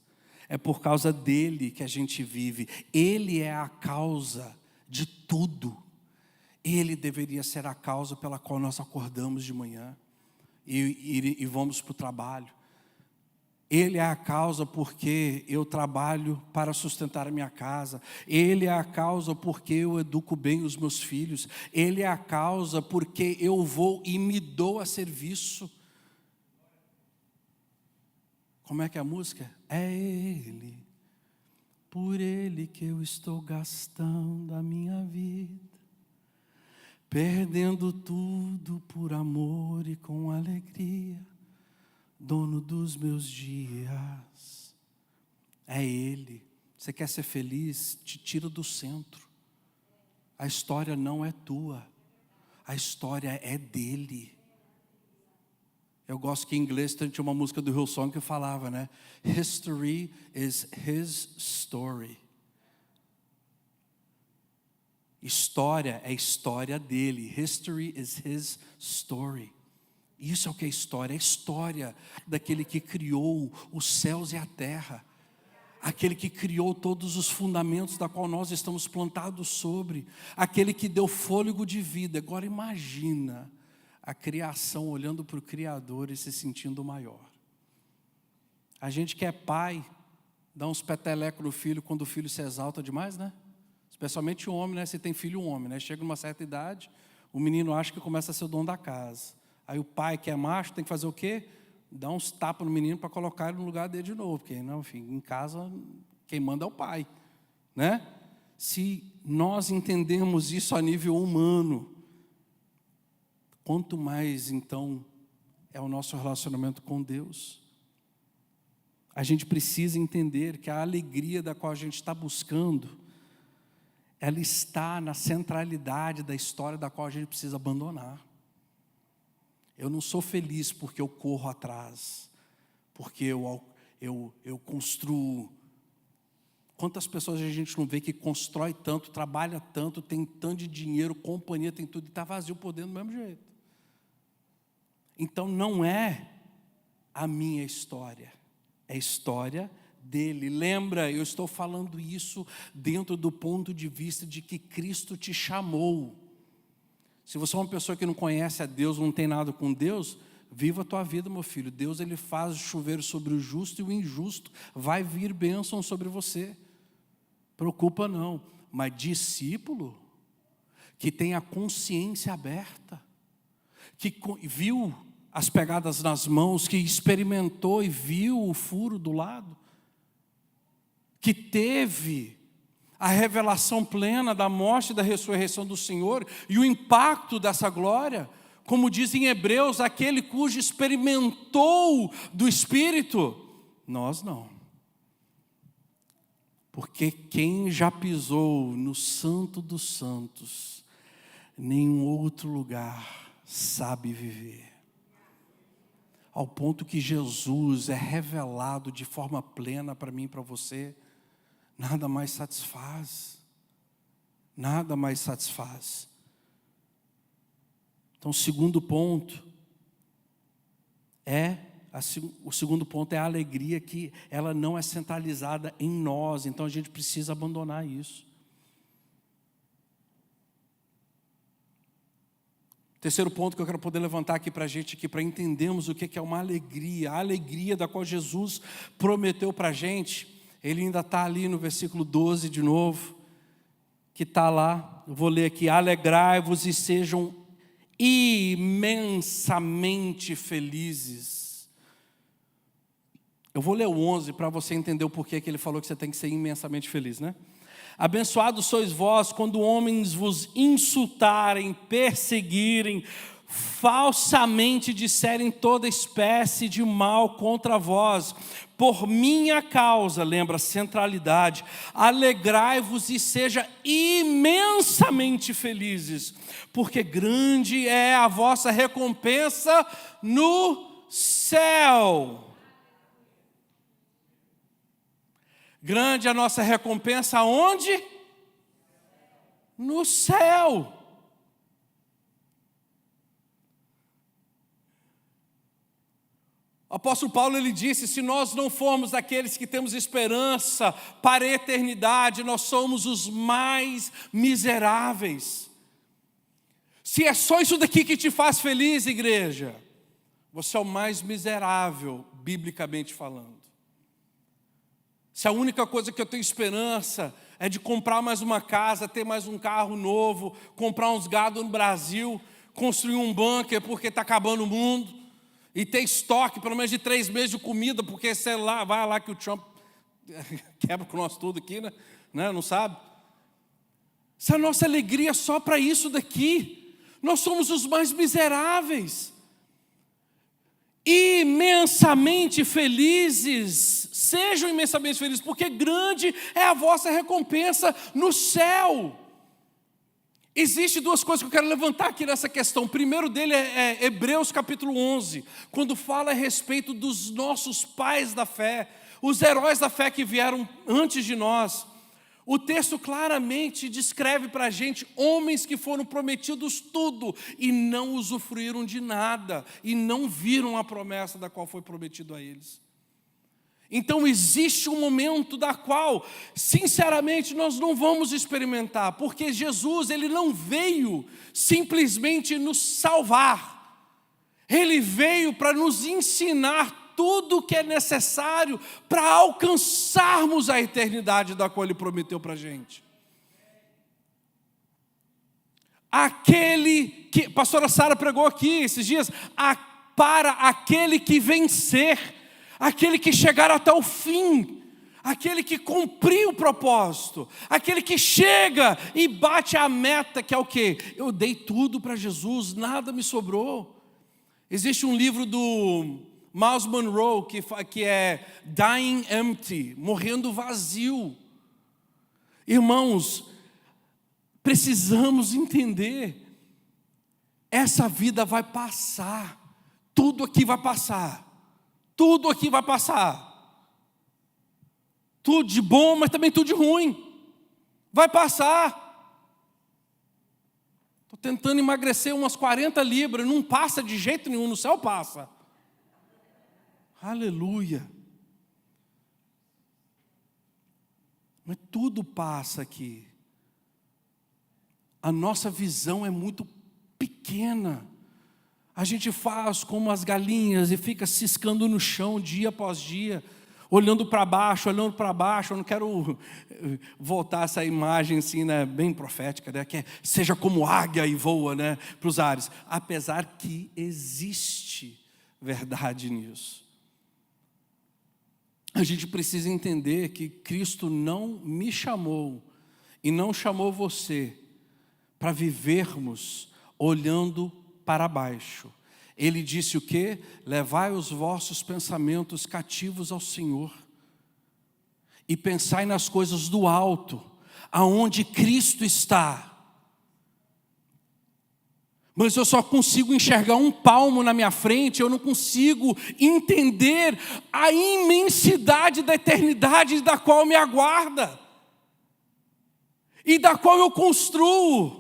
é por causa dele que a gente vive. Ele é a causa de tudo. Ele deveria ser a causa pela qual nós acordamos de manhã e vamos para o trabalho. Ele é a causa porque eu trabalho para sustentar a minha casa. Ele é a causa porque eu educo bem os meus filhos. Ele é a causa porque eu vou e me dou a serviço. Como é que é a música? É Ele, por Ele que eu estou gastando a minha vida, perdendo tudo por amor e com alegria. Dono dos meus dias, é Ele. Você quer ser feliz? Te tira do centro. A história não é tua, a história é dele. Eu gosto que em inglês tinha uma música do Hillsong que falava, né? History is his story. História é a história dele. History is his story. Isso é o que é a história daquele que criou os céus e a terra, aquele que criou todos os fundamentos da qual nós estamos plantados sobre, aquele que deu fôlego de vida. Agora imagina a criação olhando para o Criador e se sentindo maior. A gente que é pai, dá uns petelecos no filho quando o filho se exalta demais, né? Especialmente o homem, né? Se tem filho, um homem, né? Chega numa certa idade, o menino acha que começa a ser o dono da casa. Aí o pai, que é macho, tem que fazer o quê? Dar uns tapas no menino para colocar ele no lugar dele de novo. Porque, não, enfim, em casa, quem manda é o pai, né? Se nós entendemos isso a nível humano, quanto mais, então, é o nosso relacionamento com Deus. A gente precisa entender que a alegria da qual a gente está buscando, ela está na centralidade da história da qual a gente precisa abandonar. Eu não sou feliz porque eu corro atrás, porque eu construo. Quantas pessoas a gente não vê que constrói tanto, trabalha tanto, tem tanto de dinheiro, companhia, tem tudo, e está vazio por dentro do mesmo jeito. Então não é a minha história, é a história dele. Lembra, eu estou falando isso dentro do ponto de vista de que Cristo te chamou. Se você é uma pessoa que não conhece a Deus, não tem nada com Deus, viva a tua vida, meu filho. Deus, ele faz chover sobre o justo e o injusto. Vai vir bênção sobre você. Preocupa não. Mas discípulo que tem a consciência aberta, que viu as pegadas nas mãos, que experimentou e viu o furo do lado, que teve a revelação plena da morte e da ressurreição do Senhor e o impacto dessa glória, como diz em Hebreus, aquele cujo experimentou do Espírito, nós não. Porque quem já pisou no Santo dos Santos, nenhum outro lugar sabe viver. Ao ponto que Jesus é revelado de forma plena para mim e para você, nada mais satisfaz. Nada mais satisfaz. Então, o segundo ponto é a alegria, que ela não é centralizada em nós. Então, a gente precisa abandonar isso. Terceiro ponto que eu quero poder levantar aqui para a gente, aqui, para entendermos o que é uma alegria, a alegria da qual Jesus prometeu para a gente. Ele ainda está ali no versículo 12 de novo, que está lá, eu vou ler aqui: alegrai-vos e sejam imensamente felizes. Eu vou ler o 11 para você entender o porquê que ele falou que você tem que ser imensamente feliz, né? Abençoados sois vós quando homens vos insultarem, perseguirem, falsamente disserem toda espécie de mal contra vós, por minha causa. Lembra, centralidade. Alegrai-vos e seja imensamente felizes, porque grande é a vossa recompensa no céu. Grande é a nossa recompensa aonde? No céu. O apóstolo Paulo, ele disse: se nós não formos aqueles que temos esperança para a eternidade, nós somos os mais miseráveis. Se é só isso daqui que te faz feliz, igreja, você é o mais miserável, biblicamente falando. Se a única coisa que eu tenho esperança é de comprar mais uma casa, ter mais um carro novo, comprar uns gado no Brasil, construir um bunker porque está acabando o mundo, e ter estoque pelo menos de 3 meses de comida, porque sei lá, vai lá que o Trump quebra com nós tudo aqui, né? Não sabe? Se a nossa alegria é só para isso daqui, nós somos os mais miseráveis. Imensamente felizes, sejam imensamente felizes, porque grande é a vossa recompensa no céu. Existem 2 coisas que eu quero levantar aqui nessa questão. O primeiro dele é Hebreus capítulo 11, quando fala a respeito dos nossos pais da fé, os heróis da fé que vieram antes de nós. O texto claramente descreve para a gente homens que foram prometidos tudo e não usufruíram de nada, e não viram a promessa da qual foi prometido a eles. Então existe um momento da qual, sinceramente, nós não vamos experimentar, porque Jesus, ele não veio simplesmente nos salvar, ele veio para nos ensinar tudo o que é necessário para alcançarmos a eternidade da qual ele prometeu para a gente. Aquele que, a pastora Sara pregou aqui esses dias, para aquele que vencer, aquele que chegar até o fim, aquele que cumpriu o propósito, aquele que chega e bate a meta, que é o quê? Eu dei tudo para Jesus, nada me sobrou. Existe um livro do Miles Monroe que é Dying Empty, morrendo vazio. Irmãos, precisamos entender, essa vida vai passar, tudo aqui vai passar, tudo aqui vai passar, tudo de bom, mas também tudo de ruim, vai passar. Estou tentando emagrecer umas 40 libras, não passa de jeito nenhum, no céu passa. Aleluia. Mas tudo passa aqui. A nossa visão é muito pequena. A gente faz como as galinhas e fica ciscando no chão dia após dia, olhando para baixo, olhando para baixo. Eu não quero voltar essa imagem assim, né, bem profética, né, que é, seja como águia e voa, né, para os ares. Apesar que existe verdade nisso. A gente precisa entender que Cristo não me chamou e não chamou você para vivermos olhando para baixo. Ele disse o quê? Levai os vossos pensamentos cativos ao Senhor e pensai nas coisas do alto, aonde Cristo está. Mas eu só consigo enxergar um palmo na minha frente, eu não consigo entender a imensidade da eternidade da qual me aguarda e da qual eu construo.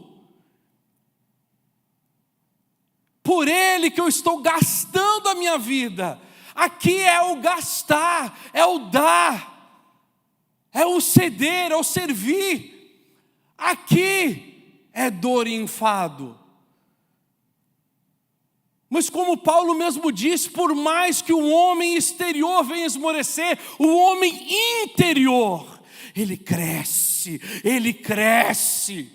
Por Ele que eu estou gastando a minha vida. Aqui é o gastar, é o dar, é o ceder, é o servir. Aqui é dor e enfado. Mas como Paulo mesmo disse, por mais que o homem exterior venha esmorecer, o homem interior, ele cresce, ele cresce.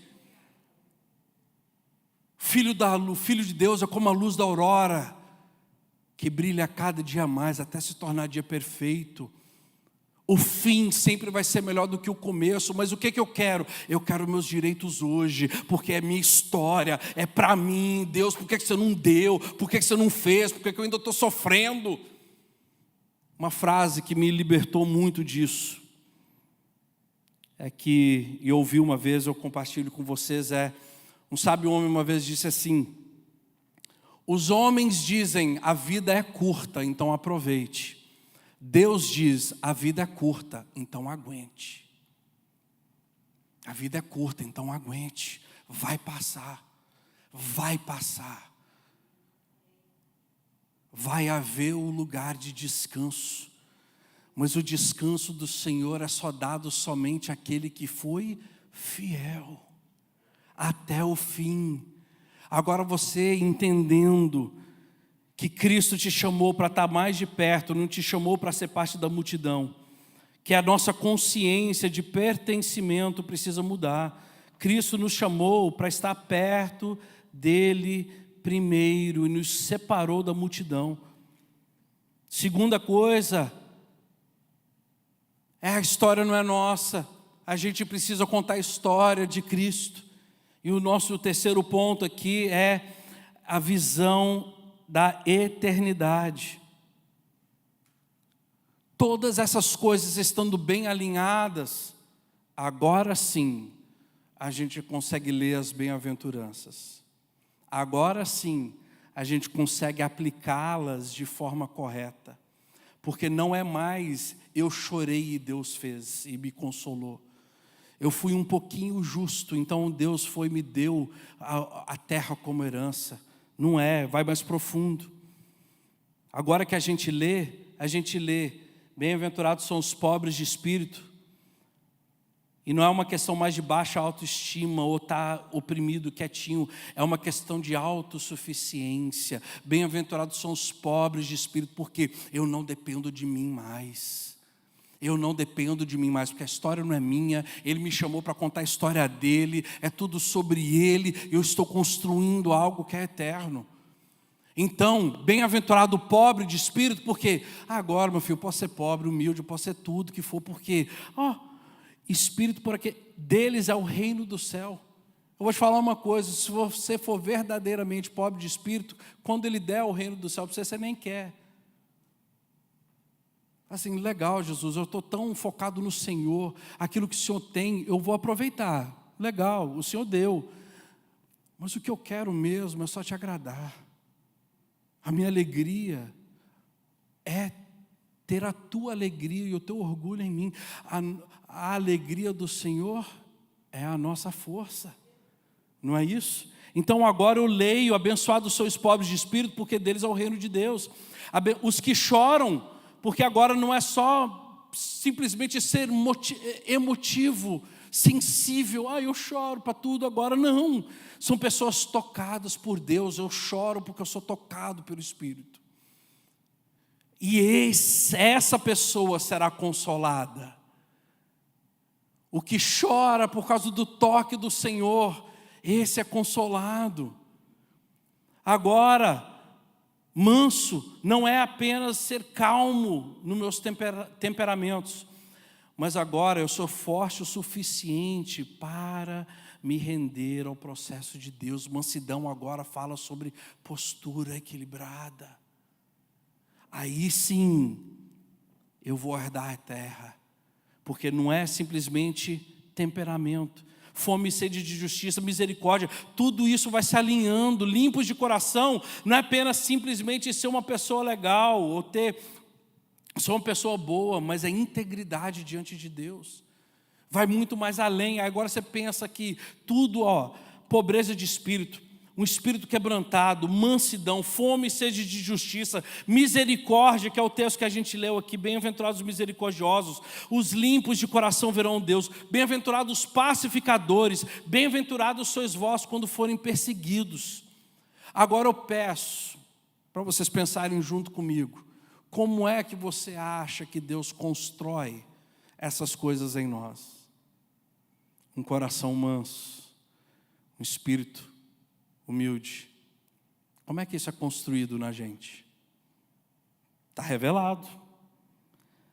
Filho de Deus é como a luz da aurora, que brilha a cada dia mais, até se tornar dia perfeito. O fim sempre vai ser melhor do que o começo, mas o que eu quero? Eu quero meus direitos hoje, porque é minha história, é para mim. Deus, por que você não deu? Por que você não fez? Por que eu ainda estou sofrendo? Uma frase que me libertou muito disso, é que eu ouvi uma vez, eu compartilho com vocês, um sábio homem uma vez disse assim: os homens dizem, a vida é curta, então aproveite. Deus diz, a vida é curta, então aguente. A vida é curta, então aguente. Vai passar, vai passar. Vai haver um lugar de descanso. Mas o descanso do Senhor é só dado somente àquele que foi fiel até o fim. Agora você entendendo que Cristo te chamou para estar mais de perto, não te chamou para ser parte da multidão, que a nossa consciência de pertencimento precisa mudar. Cristo nos chamou para estar perto dele primeiro e nos separou da multidão. Segunda coisa, a história não é nossa, a gente precisa contar a história de Cristo. E o nosso terceiro ponto aqui é a visão da eternidade. Todas essas coisas estando bem alinhadas, agora sim a gente consegue ler as bem-aventuranças. Agora sim a gente consegue aplicá-las de forma correta. Porque não é mais eu chorei e Deus fez e me consolou. Eu fui um pouquinho justo, então Deus me deu a terra como herança. Não é, vai mais profundo. Agora que a gente lê, bem-aventurados são os pobres de espírito. E não é uma questão mais de baixa autoestima ou estar oprimido, quietinho. É uma questão de autossuficiência. Bem-aventurados são os pobres de espírito, porque eu não dependo de mim mais. Eu não dependo de mim mais, porque a história não é minha. Ele me chamou para contar a história dele. É tudo sobre ele. Eu estou construindo algo que é eterno. Então, bem-aventurado o pobre de espírito, porque agora, meu filho, posso ser pobre, humilde, posso ser tudo que for, porque espírito por aqui, deles é o reino do céu. Eu vou te falar uma coisa: se você for verdadeiramente pobre de espírito, quando ele der o reino do céu para você nem quer. Assim, legal, Jesus, eu estou tão focado no Senhor, aquilo que o Senhor tem, eu vou aproveitar. Legal, o Senhor deu. Mas o que eu quero mesmo é só te agradar. A minha alegria é ter a tua alegria e o teu orgulho em mim. A alegria do Senhor é a nossa força. Não é isso? Então agora eu leio, abençoados sois os pobres de espírito, porque deles é o reino de Deus. Os que choram, porque agora não é só simplesmente ser emotivo, sensível, eu choro para tudo agora, não. São pessoas tocadas por Deus. Eu choro porque eu sou tocado pelo Espírito. E essa pessoa será consolada. O que chora por causa do toque do Senhor, esse é consolado. Agora, manso não é apenas ser calmo nos meus temperamentos, mas agora eu sou forte o suficiente para me render ao processo de Deus. Mansidão agora fala sobre postura equilibrada. Aí sim, eu vou herdar a terra, porque não é simplesmente temperamento. Fome e sede de justiça, misericórdia, tudo isso vai se alinhando, limpos de coração. Não é apenas simplesmente ser uma pessoa legal, ou ser uma pessoa boa, mas é integridade diante de Deus. Vai muito mais além. Agora você pensa que tudo, pobreza de espírito, um espírito quebrantado, mansidão, fome e sede de justiça, misericórdia, que é o texto que a gente leu aqui, bem-aventurados os misericordiosos, os limpos de coração verão Deus, bem-aventurados os pacificadores, bem-aventurados sois vós quando forem perseguidos. Agora eu peço para vocês pensarem junto comigo. Como é que você acha que Deus constrói essas coisas em nós? Um coração manso, um espírito humilde. Como é que isso é construído na gente? Está revelado.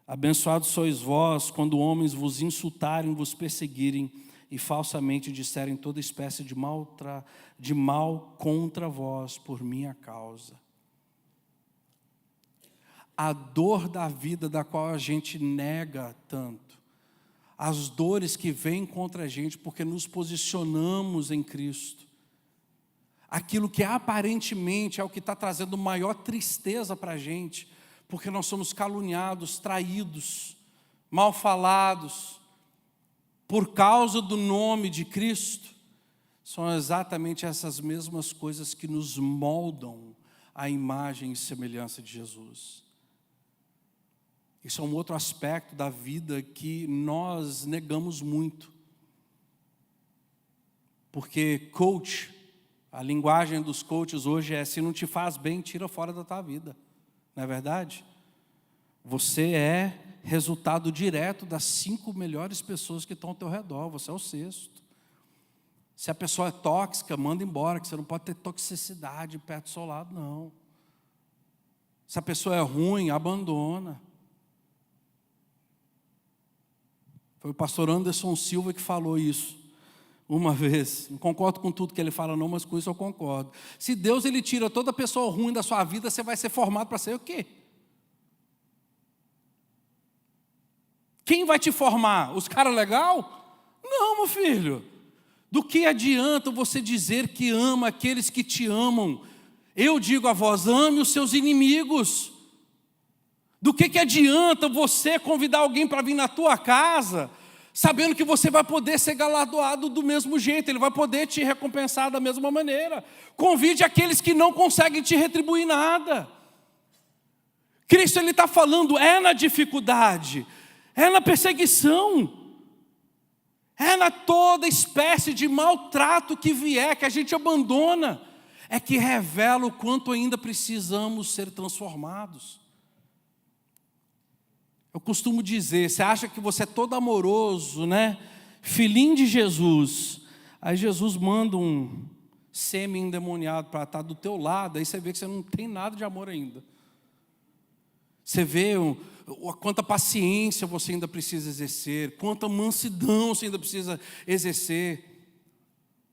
Abençoados sois vós, quando homens vos insultarem, vos perseguirem e falsamente disserem toda espécie de mal contra vós por minha causa. A dor da vida da qual a gente nega tanto, as dores que vêm contra a gente porque nos posicionamos em Cristo, aquilo que aparentemente é o que está trazendo maior tristeza para a gente, porque nós somos caluniados, traídos, mal falados, por causa do nome de Cristo, são exatamente essas mesmas coisas que nos moldam à imagem e semelhança de Jesus. Isso é um outro aspecto da vida que nós negamos muito. Porque coach, a linguagem dos coaches hoje é: se não te faz bem, tira fora da tua vida. Não é verdade? Você é resultado direto das 5 melhores pessoas que estão ao teu redor. Você é o 6º. Se a pessoa é tóxica, manda embora, que você não pode ter toxicidade perto do seu lado, não. Se a pessoa é ruim, abandona. Foi o pastor Anderson Silva que falou isso uma vez. Não concordo com tudo que ele fala não, mas com isso eu concordo. Se Deus ele tira toda pessoa ruim da sua vida, você vai ser formado para ser o quê? Quem vai te formar? Os caras legal? Não, meu filho. Do que adianta você dizer que ama aqueles que te amam? Eu digo a vós, ame os seus inimigos. Do que adianta você convidar alguém para vir na tua casa, sabendo que você vai poder ser galardoado do mesmo jeito, ele vai poder te recompensar da mesma maneira. Convide aqueles que não conseguem te retribuir nada. Cristo ele está falando, é na dificuldade, é na perseguição, é na toda espécie de maltrato que vier, que a gente abandona, é que revela o quanto ainda precisamos ser transformados. Eu costumo dizer, você acha que você é todo amoroso, né? Filhinho de Jesus. Aí Jesus manda um semi-endemoniado para estar do teu lado, aí você vê que você não tem nada de amor ainda. Você vê quanta paciência você ainda precisa exercer, quanta mansidão você ainda precisa exercer.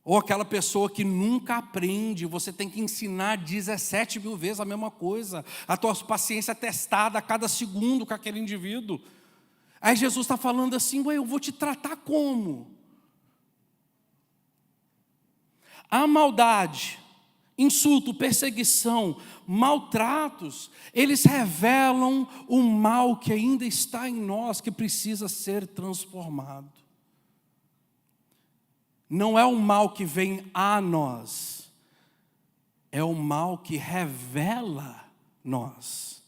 Ou aquela pessoa que nunca aprende, você tem que ensinar 17 mil vezes a mesma coisa. A tua paciência é testada a cada segundo com aquele indivíduo. Aí Jesus está falando assim, eu vou te tratar como? A maldade, insulto, perseguição, maltratos, eles revelam o mal que ainda está em nós, que precisa ser transformado. Não é o mal que vem a nós, é o mal que revela nós.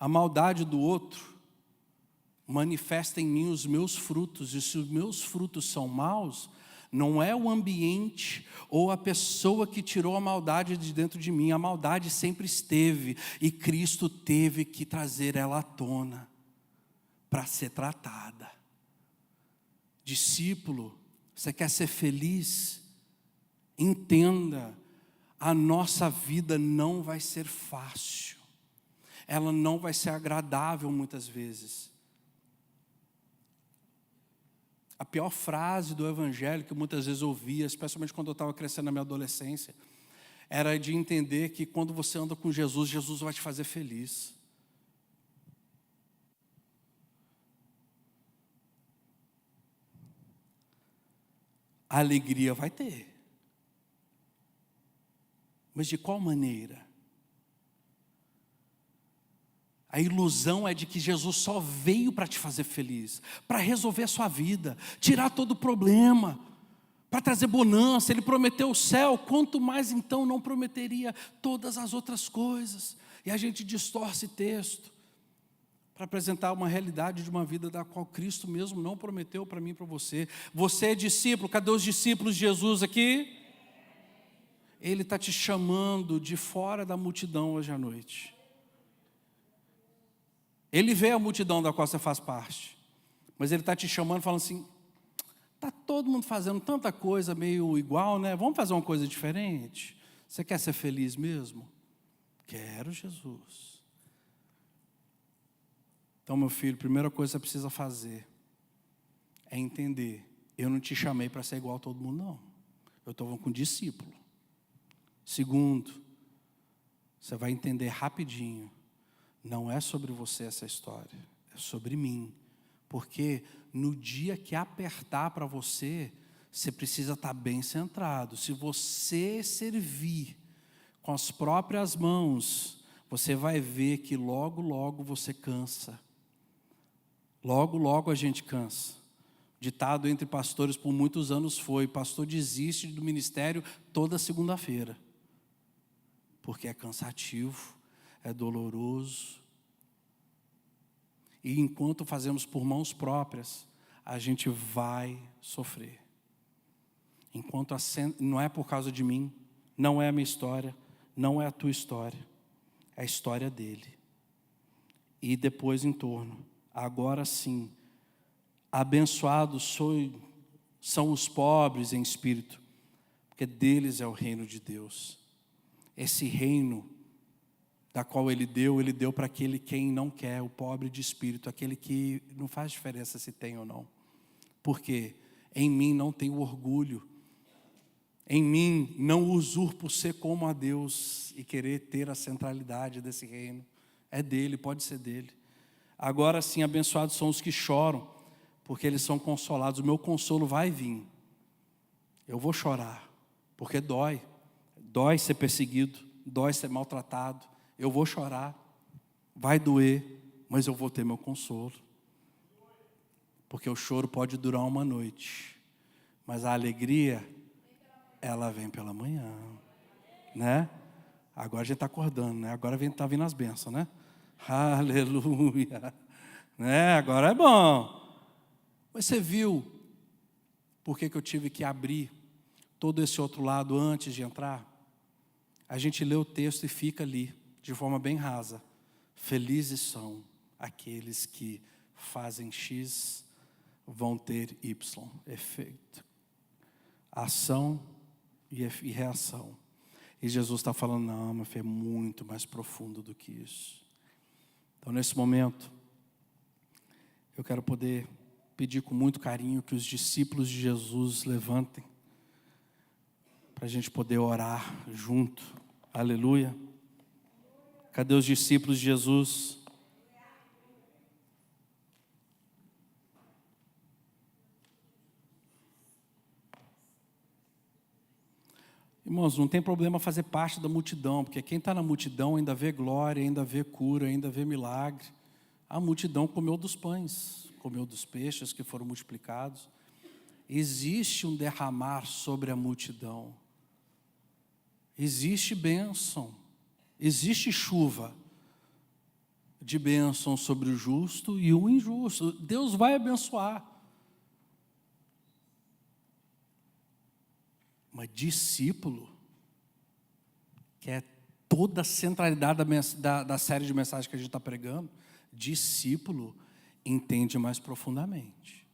A maldade do outro manifesta em mim os meus frutos, e se os meus frutos são maus, não é o ambiente ou a pessoa que tirou a maldade de dentro de mim, a maldade sempre esteve, e Cristo teve que trazer ela à tona para ser tratada. Discípulo, você quer ser feliz? Entenda, a nossa vida não vai ser fácil. Ela não vai ser agradável muitas vezes. A pior frase do evangelho que eu muitas vezes ouvia, especialmente quando eu estava crescendo na minha adolescência, era de entender que quando você anda com Jesus, Jesus vai te fazer feliz. A alegria vai ter. Mas de qual maneira? A ilusão é de que Jesus só veio para te fazer feliz, para resolver a sua vida, tirar todo o problema, para trazer bonança. Ele prometeu o céu, quanto mais então não prometeria todas as outras coisas? E a gente distorce texto para apresentar uma realidade de uma vida da qual Cristo mesmo não prometeu para mim e para você. Você é discípulo, cadê os discípulos de Jesus aqui? Ele está te chamando de fora da multidão hoje à noite. Ele vê a multidão da qual você faz parte, mas Ele está te chamando, falando assim, está todo mundo fazendo tanta coisa meio igual, né? Vamos fazer uma coisa diferente? Você quer ser feliz mesmo? Quero, Jesus. Então, meu filho, a primeira coisa que você precisa fazer é entender, eu não te chamei para ser igual a todo mundo, não. Eu estou falando com discípulo. Segundo, você vai entender rapidinho, não é sobre você essa história, é sobre mim. Porque no dia que apertar para você, você precisa estar bem centrado. Se você servir com as próprias mãos, você vai ver que logo, logo você cansa. Logo, logo a gente cansa. Ditado entre pastores por muitos anos foi, pastor desiste do ministério toda segunda-feira. Porque é cansativo, é doloroso. E enquanto fazemos por mãos próprias, a gente vai sofrer. Enquanto não é por causa de mim, não é a minha história, não é a tua história, é a história dele. E depois em torno, agora sim, abençoados são os pobres em espírito, porque deles é o reino de Deus. Esse reino da qual Ele deu para aquele quem não quer, o pobre de espírito, aquele que não faz diferença se tem ou não. Porque em mim não tem orgulho, em mim não usurpo ser como a Deus e querer ter a centralidade desse reino. É dele, pode ser dele. Agora sim, abençoados são os que choram, porque eles são consolados. O meu consolo vai vir. Eu vou chorar, porque dói. Dói ser perseguido, dói ser maltratado. Eu vou chorar, vai doer, mas eu vou ter meu consolo. Porque o choro pode durar uma noite, mas a alegria, ela vem pela manhã, né? Agora a gente está acordando, né? Agora está vindo as bênçãos, né? Aleluia, né? Agora é bom. Mas você viu por que eu tive que abrir todo esse outro lado antes de entrar? A gente lê o texto e fica ali, de forma bem rasa. Felizes são aqueles que fazem X, vão ter Y. Efeito. Ação e reação. E Jesus está falando, não, meu filho, é muito mais profundo do que isso. Então, nesse momento, eu quero poder pedir com muito carinho que os discípulos de Jesus levantem, para a gente poder orar junto. Aleluia. Cadê os discípulos de Jesus? Irmãos, não tem problema fazer parte da multidão, porque quem está na multidão ainda vê glória, ainda vê cura, ainda vê milagre. A multidão comeu dos pães, comeu dos peixes que foram multiplicados. Existe um derramar sobre a multidão. Existe bênção. Existe chuva de bênção sobre o justo e o injusto. Deus vai abençoar. Mas discípulo, que é toda a centralidade da série de mensagens que a gente está pregando, discípulo entende mais profundamente.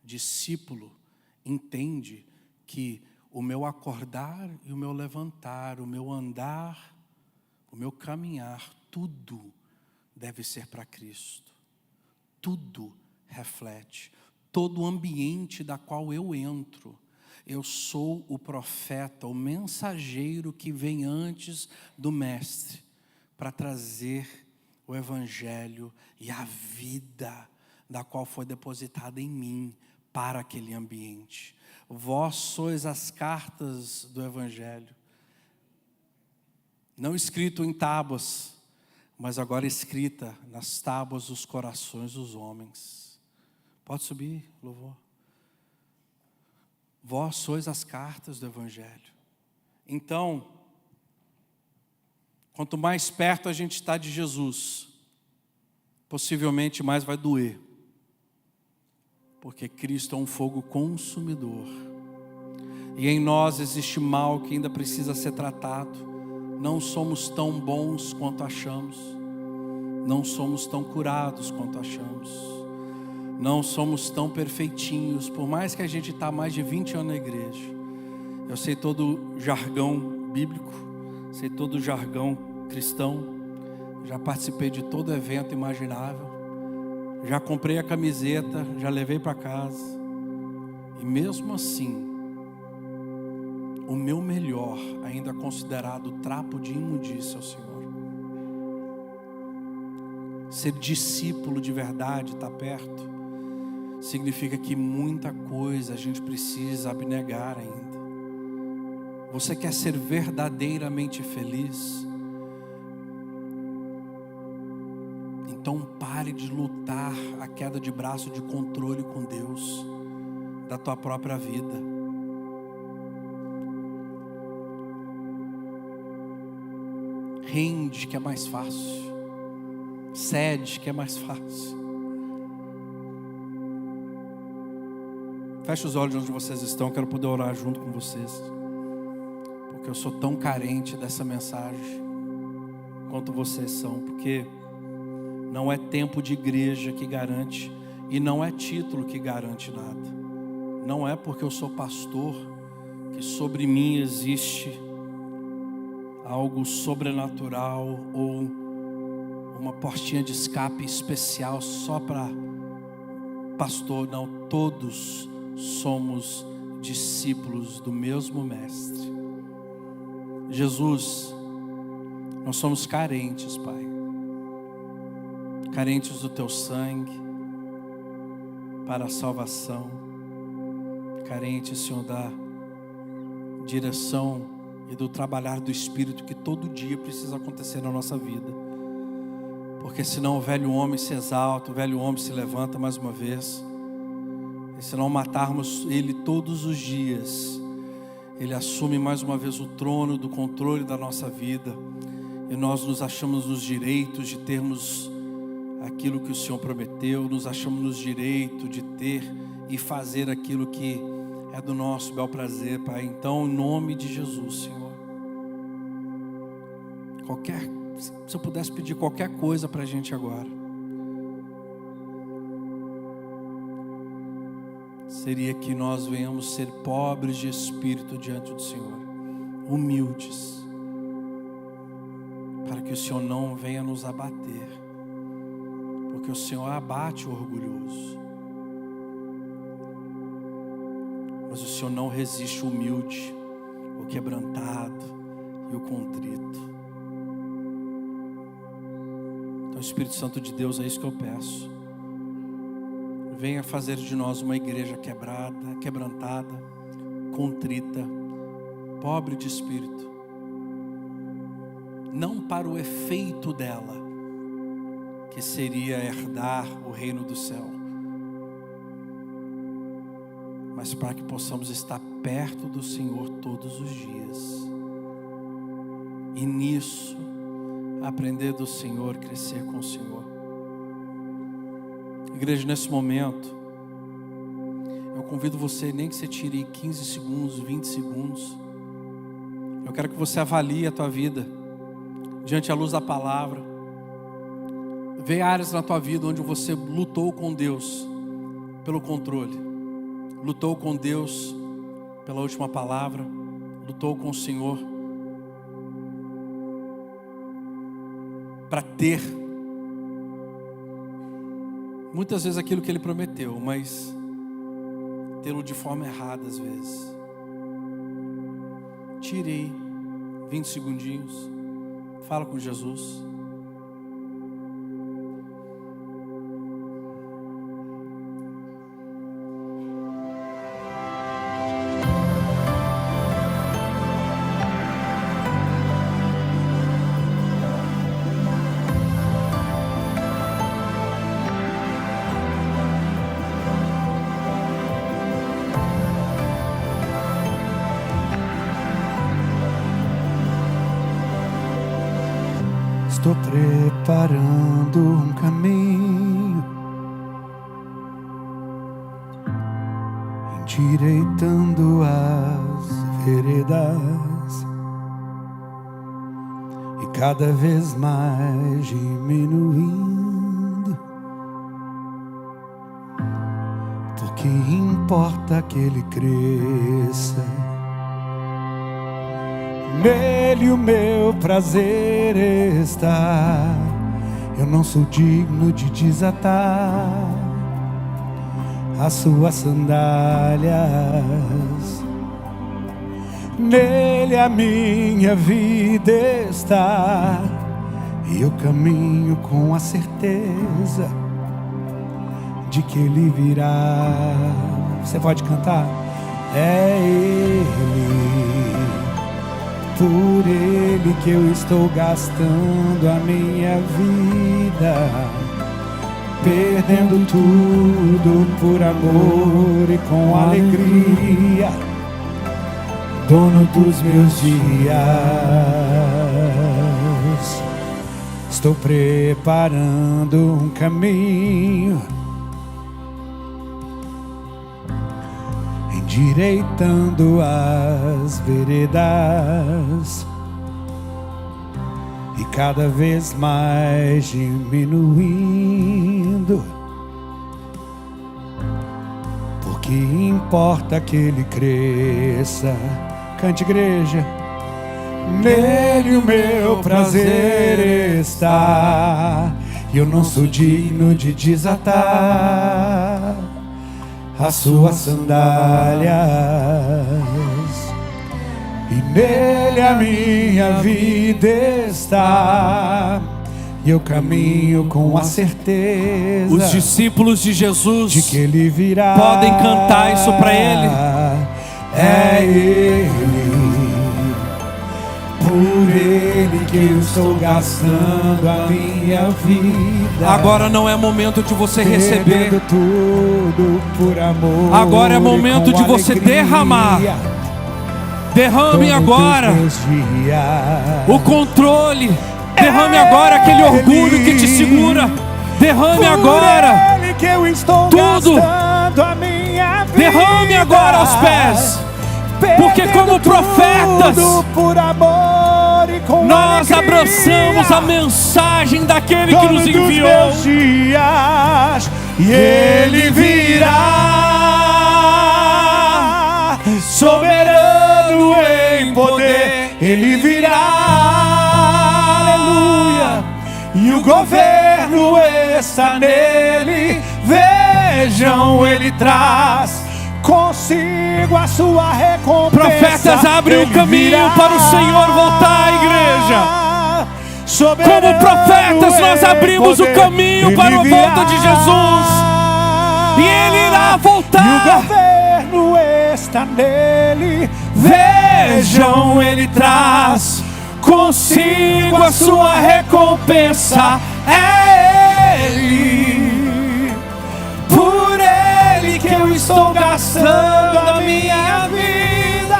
Discípulo entende que o meu acordar e o meu levantar, o meu andar, o meu caminhar, tudo deve ser para Cristo. Tudo reflete. Todo o ambiente da qual eu entro. Eu sou o profeta, o mensageiro que vem antes do mestre para trazer o evangelho e a vida da qual foi depositada em mim para aquele ambiente. Vós sois as cartas do evangelho, não escrito em tábuas, mas agora escrita nas tábuas dos corações dos homens. Pode subir, louvor. Vós sois as cartas do evangelho. Então, quanto mais perto a gente está de Jesus, possivelmente mais vai doer. Porque Cristo é um fogo consumidor. E em nós existe mal que ainda precisa ser tratado. Não somos tão bons quanto achamos. Não somos tão curados quanto achamos. Não somos tão perfeitinhos. Por mais que a gente está há mais de 20 anos na igreja. Eu sei todo o jargão bíblico. Sei todo o jargão cristão. Já participei de todo evento imaginável. Já comprei a camiseta. Já levei para casa. E mesmo assim, o meu melhor ainda é considerado trapo de imundícia ao Senhor. Ser discípulo de verdade, estar perto, significa que muita coisa a gente precisa abnegar ainda. Você quer ser verdadeiramente feliz? Então pare de lutar a queda de braço de controle com Deus da tua própria vida. Rende, que é mais fácil. Cede, que é mais fácil. Feche os olhos onde vocês estão. Eu quero poder orar junto com vocês, porque eu sou tão carente dessa mensagem quanto vocês são. Porque não é tempo de igreja que garante, e não é título que garante nada. Não é porque eu sou pastor que sobre mim existe algo sobrenatural ou uma portinha de escape especial só para pastor. Não, todos somos discípulos do mesmo mestre. Jesus, nós somos carentes, Pai. Carentes do teu sangue para a salvação. Carentes, Senhor, da direção e do trabalhar do Espírito que todo dia precisa acontecer na nossa vida. Porque senão o velho homem se exalta, o velho homem se levanta mais uma vez. E se não matarmos ele todos os dias, ele assume mais uma vez o trono do controle da nossa vida. E nós nos achamos nos direitos de termos aquilo que o Senhor prometeu, nos achamos nos direitos de ter e fazer aquilo que é do nosso bel prazer, Pai. Então, em nome de Jesus, Senhor, se eu pudesse pedir qualquer coisa para a gente agora, seria que nós venhamos ser pobres de espírito diante do Senhor, humildes, para que o Senhor não venha nos abater, porque o Senhor abate o orgulhoso, mas o Senhor não resiste o humilde, o quebrantado e o contrito. Então, Espírito Santo de Deus, é isso que eu peço. Venha fazer de nós uma igreja quebrada, quebrantada, contrita, pobre de espírito. Não para o efeito dela, que seria herdar o reino do céu, mas para que possamos estar perto do Senhor todos os dias. E nisso, aprender do Senhor, crescer com o Senhor. Igreja, nesse momento, eu convido você, nem que você tire 15 segundos, 20 segundos. Eu quero que você avalie a tua vida, diante à luz da palavra. Vê áreas na tua vida onde você lutou com Deus pelo controle. Lutou com Deus pela última palavra. Lutou com o Senhor para ter muitas vezes aquilo que Ele prometeu, mas tê-lo de forma errada às vezes. Tirei 20 segundinhos, fala com Jesus. Estou preparando um caminho, endireitando as veredas e cada vez mais diminuindo, porque importa que ele cresça. Nele o meu prazer está. Eu não sou digno de desatar as suas sandálias. Nele a minha vida está, e eu caminho com a certeza de que ele virá. Você pode cantar? É ele, por ele que eu estou gastando a minha vida, perdendo tudo por amor e com alegria, dono dos meus dias. Estou preparando um caminho, endireitando as veredas e cada vez mais diminuindo, porque importa que ele cresça. Cante, igreja. Nele o meu prazer está, e eu não sou digno de desatar as suas sandálias. E nele a minha vida está, e eu caminho com a certeza. Os discípulos de Jesus de que ele virá. Podem cantar isso para ele. É ele, por ele que eu estou gastando a minha vida. Agora não é momento de você receber, tudo por amor. Agora é momento de você derramar. Derrame agora o controle. Derrame agora aquele orgulho que te segura. Derrame agora tudo. Derrame agora aos pés. Porque como profetas, nós abraçamos a mensagem daquele que nos enviou. E ele virá, soberano em poder. Ele virá, aleluia. E o governo está nele. Vejam, ele traz consigo a sua recompensa. Profetas, abrem o caminho para o Senhor voltar à igreja. Como profetas, nós abrimos o caminho para a volta de Jesus. E ele irá voltar. E o governo está nele. Vejam, ele traz consigo a sua recompensa. É ele, por ele que eu estou gastando a minha vida,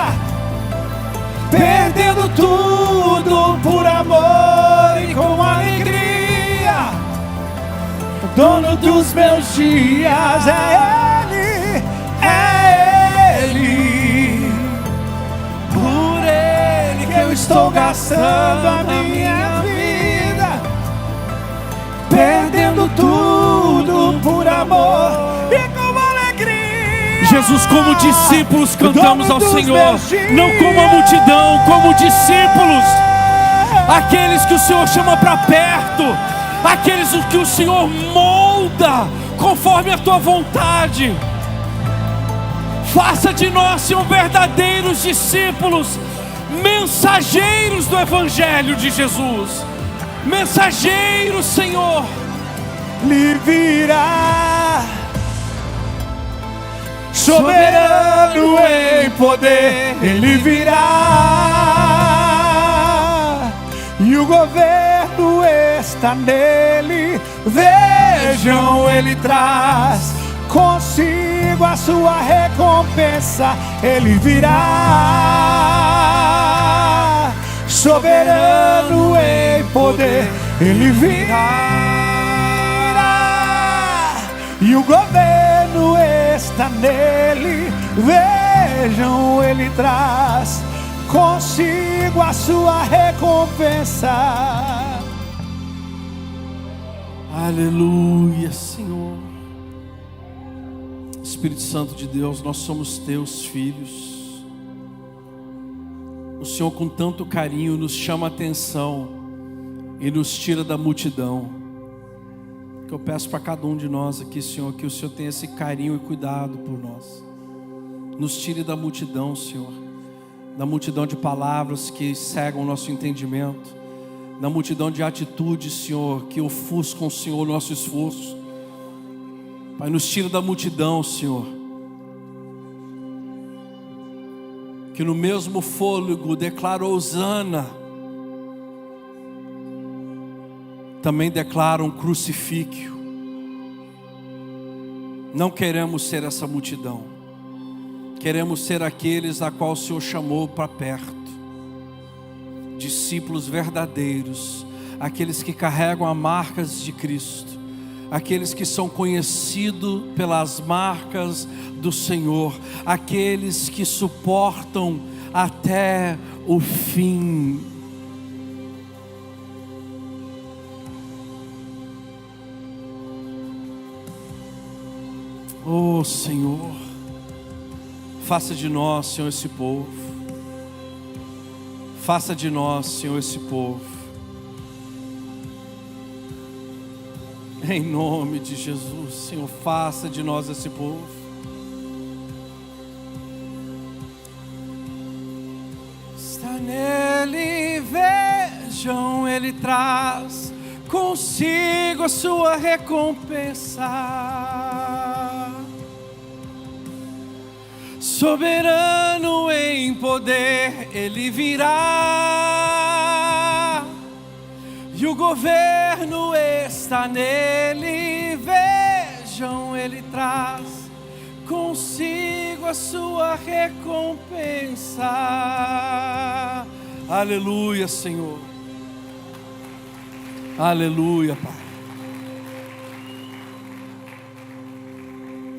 perdendo tudo por amor e com alegria, dono dos meus dias. É ele, por ele que eu estou gastando a minha vida, perdendo tudo por amor e com alegria. Jesus, como discípulos, cantamos ao Senhor, não como a multidão, como discípulos, aqueles que o Senhor chama para perto, aqueles que o Senhor molda conforme a tua vontade. Faça de nós, Senhor, verdadeiros discípulos, mensageiros do Evangelho de Jesus. Mensageiros, Senhor. Ele virá, soberano em poder. Ele virá, e o governo está nele. Vejam, ele traz consigo a sua recompensa. Ele virá, soberano em poder. Ele virá, e o governo está nele. vejam, Ele traz consigo a sua recompensa. Aleluia, Senhor. Espírito Santo de Deus, nós somos teus filhos. O Senhor com tanto carinho nos chama a atenção e nos tira da multidão. Que eu peço para cada um de nós aqui, Senhor, que o Senhor tenha esse carinho e cuidado por nós. Nos tire da multidão, Senhor, da multidão de palavras que cegam o nosso entendimento, da multidão de atitudes, Senhor, que ofuscam, Senhor, o nosso esforço. Pai, nos tira da multidão, Senhor, que no mesmo fôlego declara hosana, também declaram crucifíquio. Não queremos ser essa multidão, queremos ser aqueles a qual o Senhor chamou para perto, discípulos verdadeiros, aqueles que carregam as marcas de Cristo, aqueles que são conhecidos pelas marcas do Senhor, aqueles que suportam até o fim. Oh Senhor, faça de nós, Senhor, esse povo. Faça de nós, Senhor, esse povo. Em nome de Jesus, Senhor, faça de nós esse povo. Está nele, vejam, Ele traz consigo a sua recompensa. Soberano em poder, Ele virá, e o governo está nele. Vejam, Ele traz consigo a sua recompensa. Aleluia, Senhor. Aleluia, Pai.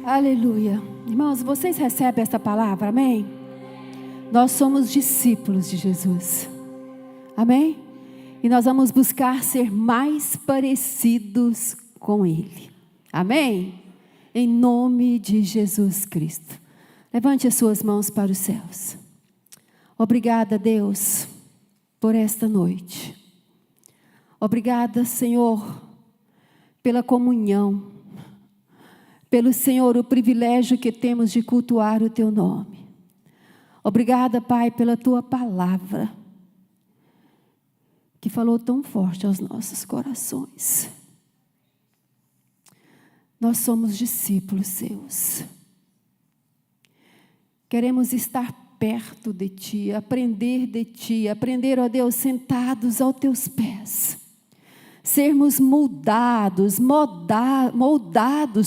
Aleluia. Irmãos, vocês recebem esta palavra, amém? Nós somos discípulos de Jesus, amém? E nós vamos buscar ser mais parecidos com Ele, amém? Em nome de Jesus Cristo. Levante as suas mãos para os céus. Obrigada, Deus, por esta noite. Obrigada, Senhor, pela comunhão, pelo, Senhor, o privilégio que temos de cultuar o Teu nome. Obrigada, Pai, pela Tua palavra, que falou tão forte aos nossos corações. Nós somos discípulos Seus. Queremos estar perto de Ti, aprender, ó Deus, sentados aos Teus pés. Sermos moldados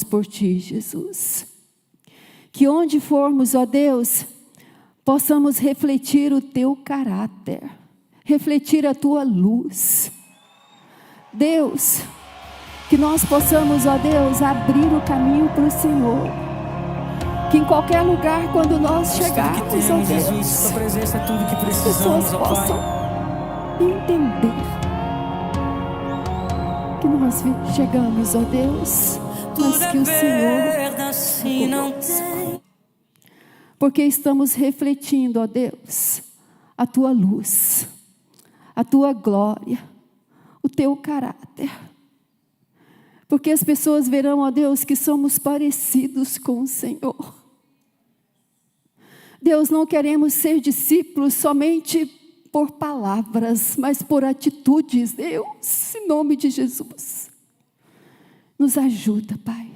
por Ti, Jesus. Que onde formos, ó Deus, possamos refletir o Teu caráter, refletir a Tua luz. Deus, que nós possamos, ó Deus, abrir o caminho para o Senhor. Que em qualquer lugar, quando nós chegarmos, ó Deus, Jesus, tua presença é tudo que as precisamos, pessoas ó Pai. possam entender que nós chegamos, ó Deus, mas que o Senhor assim não conosco. Porque estamos refletindo, ó Deus, a Tua luz, a Tua glória, o Teu caráter. Porque as pessoas verão, ó Deus, que somos parecidos com o Senhor. Deus, não queremos ser discípulos somente por palavras, mas por atitudes. Deus, em nome de Jesus, nos ajuda, Pai,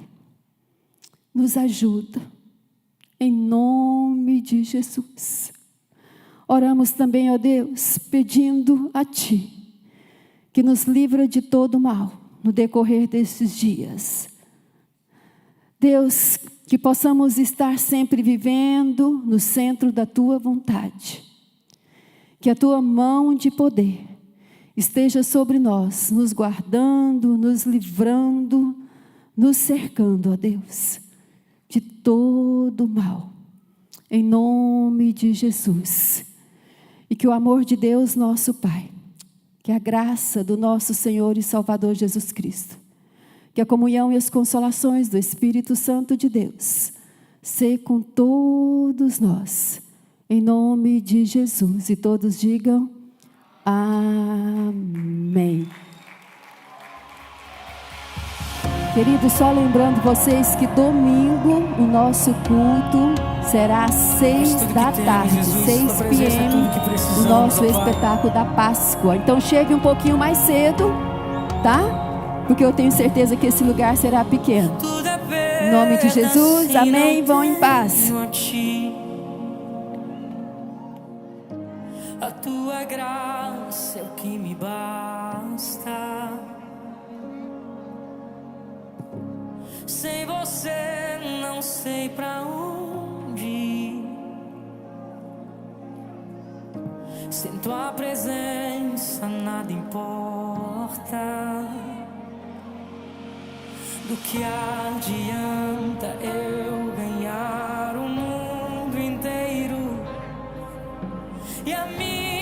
nos ajuda, em nome de Jesus. Oramos também, ó Deus, pedindo a Ti, que nos livra de todo mal, no decorrer desses dias. Deus, que possamos estar sempre vivendo no centro da Tua vontade. Que a Tua mão de poder esteja sobre nós, nos guardando, nos livrando, nos cercando, ó Deus, de todo mal. em nome de Jesus. E que o amor de Deus, nosso Pai, que a graça do nosso Senhor e Salvador Jesus Cristo, que a comunhão e as consolações do Espírito Santo de Deus, seja com todos nós, em nome de Jesus. E todos digam amém. Queridos, só lembrando vocês que domingo o nosso culto será às 6 da tarde, 6 p.m., o nosso espetáculo da Páscoa. Então chegue um pouquinho mais cedo, tá? Porque eu tenho certeza que esse lugar será pequeno. Em nome de Jesus, amém. Vão em paz. A tua graça é o que me basta. Sem você não sei pra onde ir. Sem tua presença nada importa. Do que adianta eu ganhar o mundo inteiro e a minha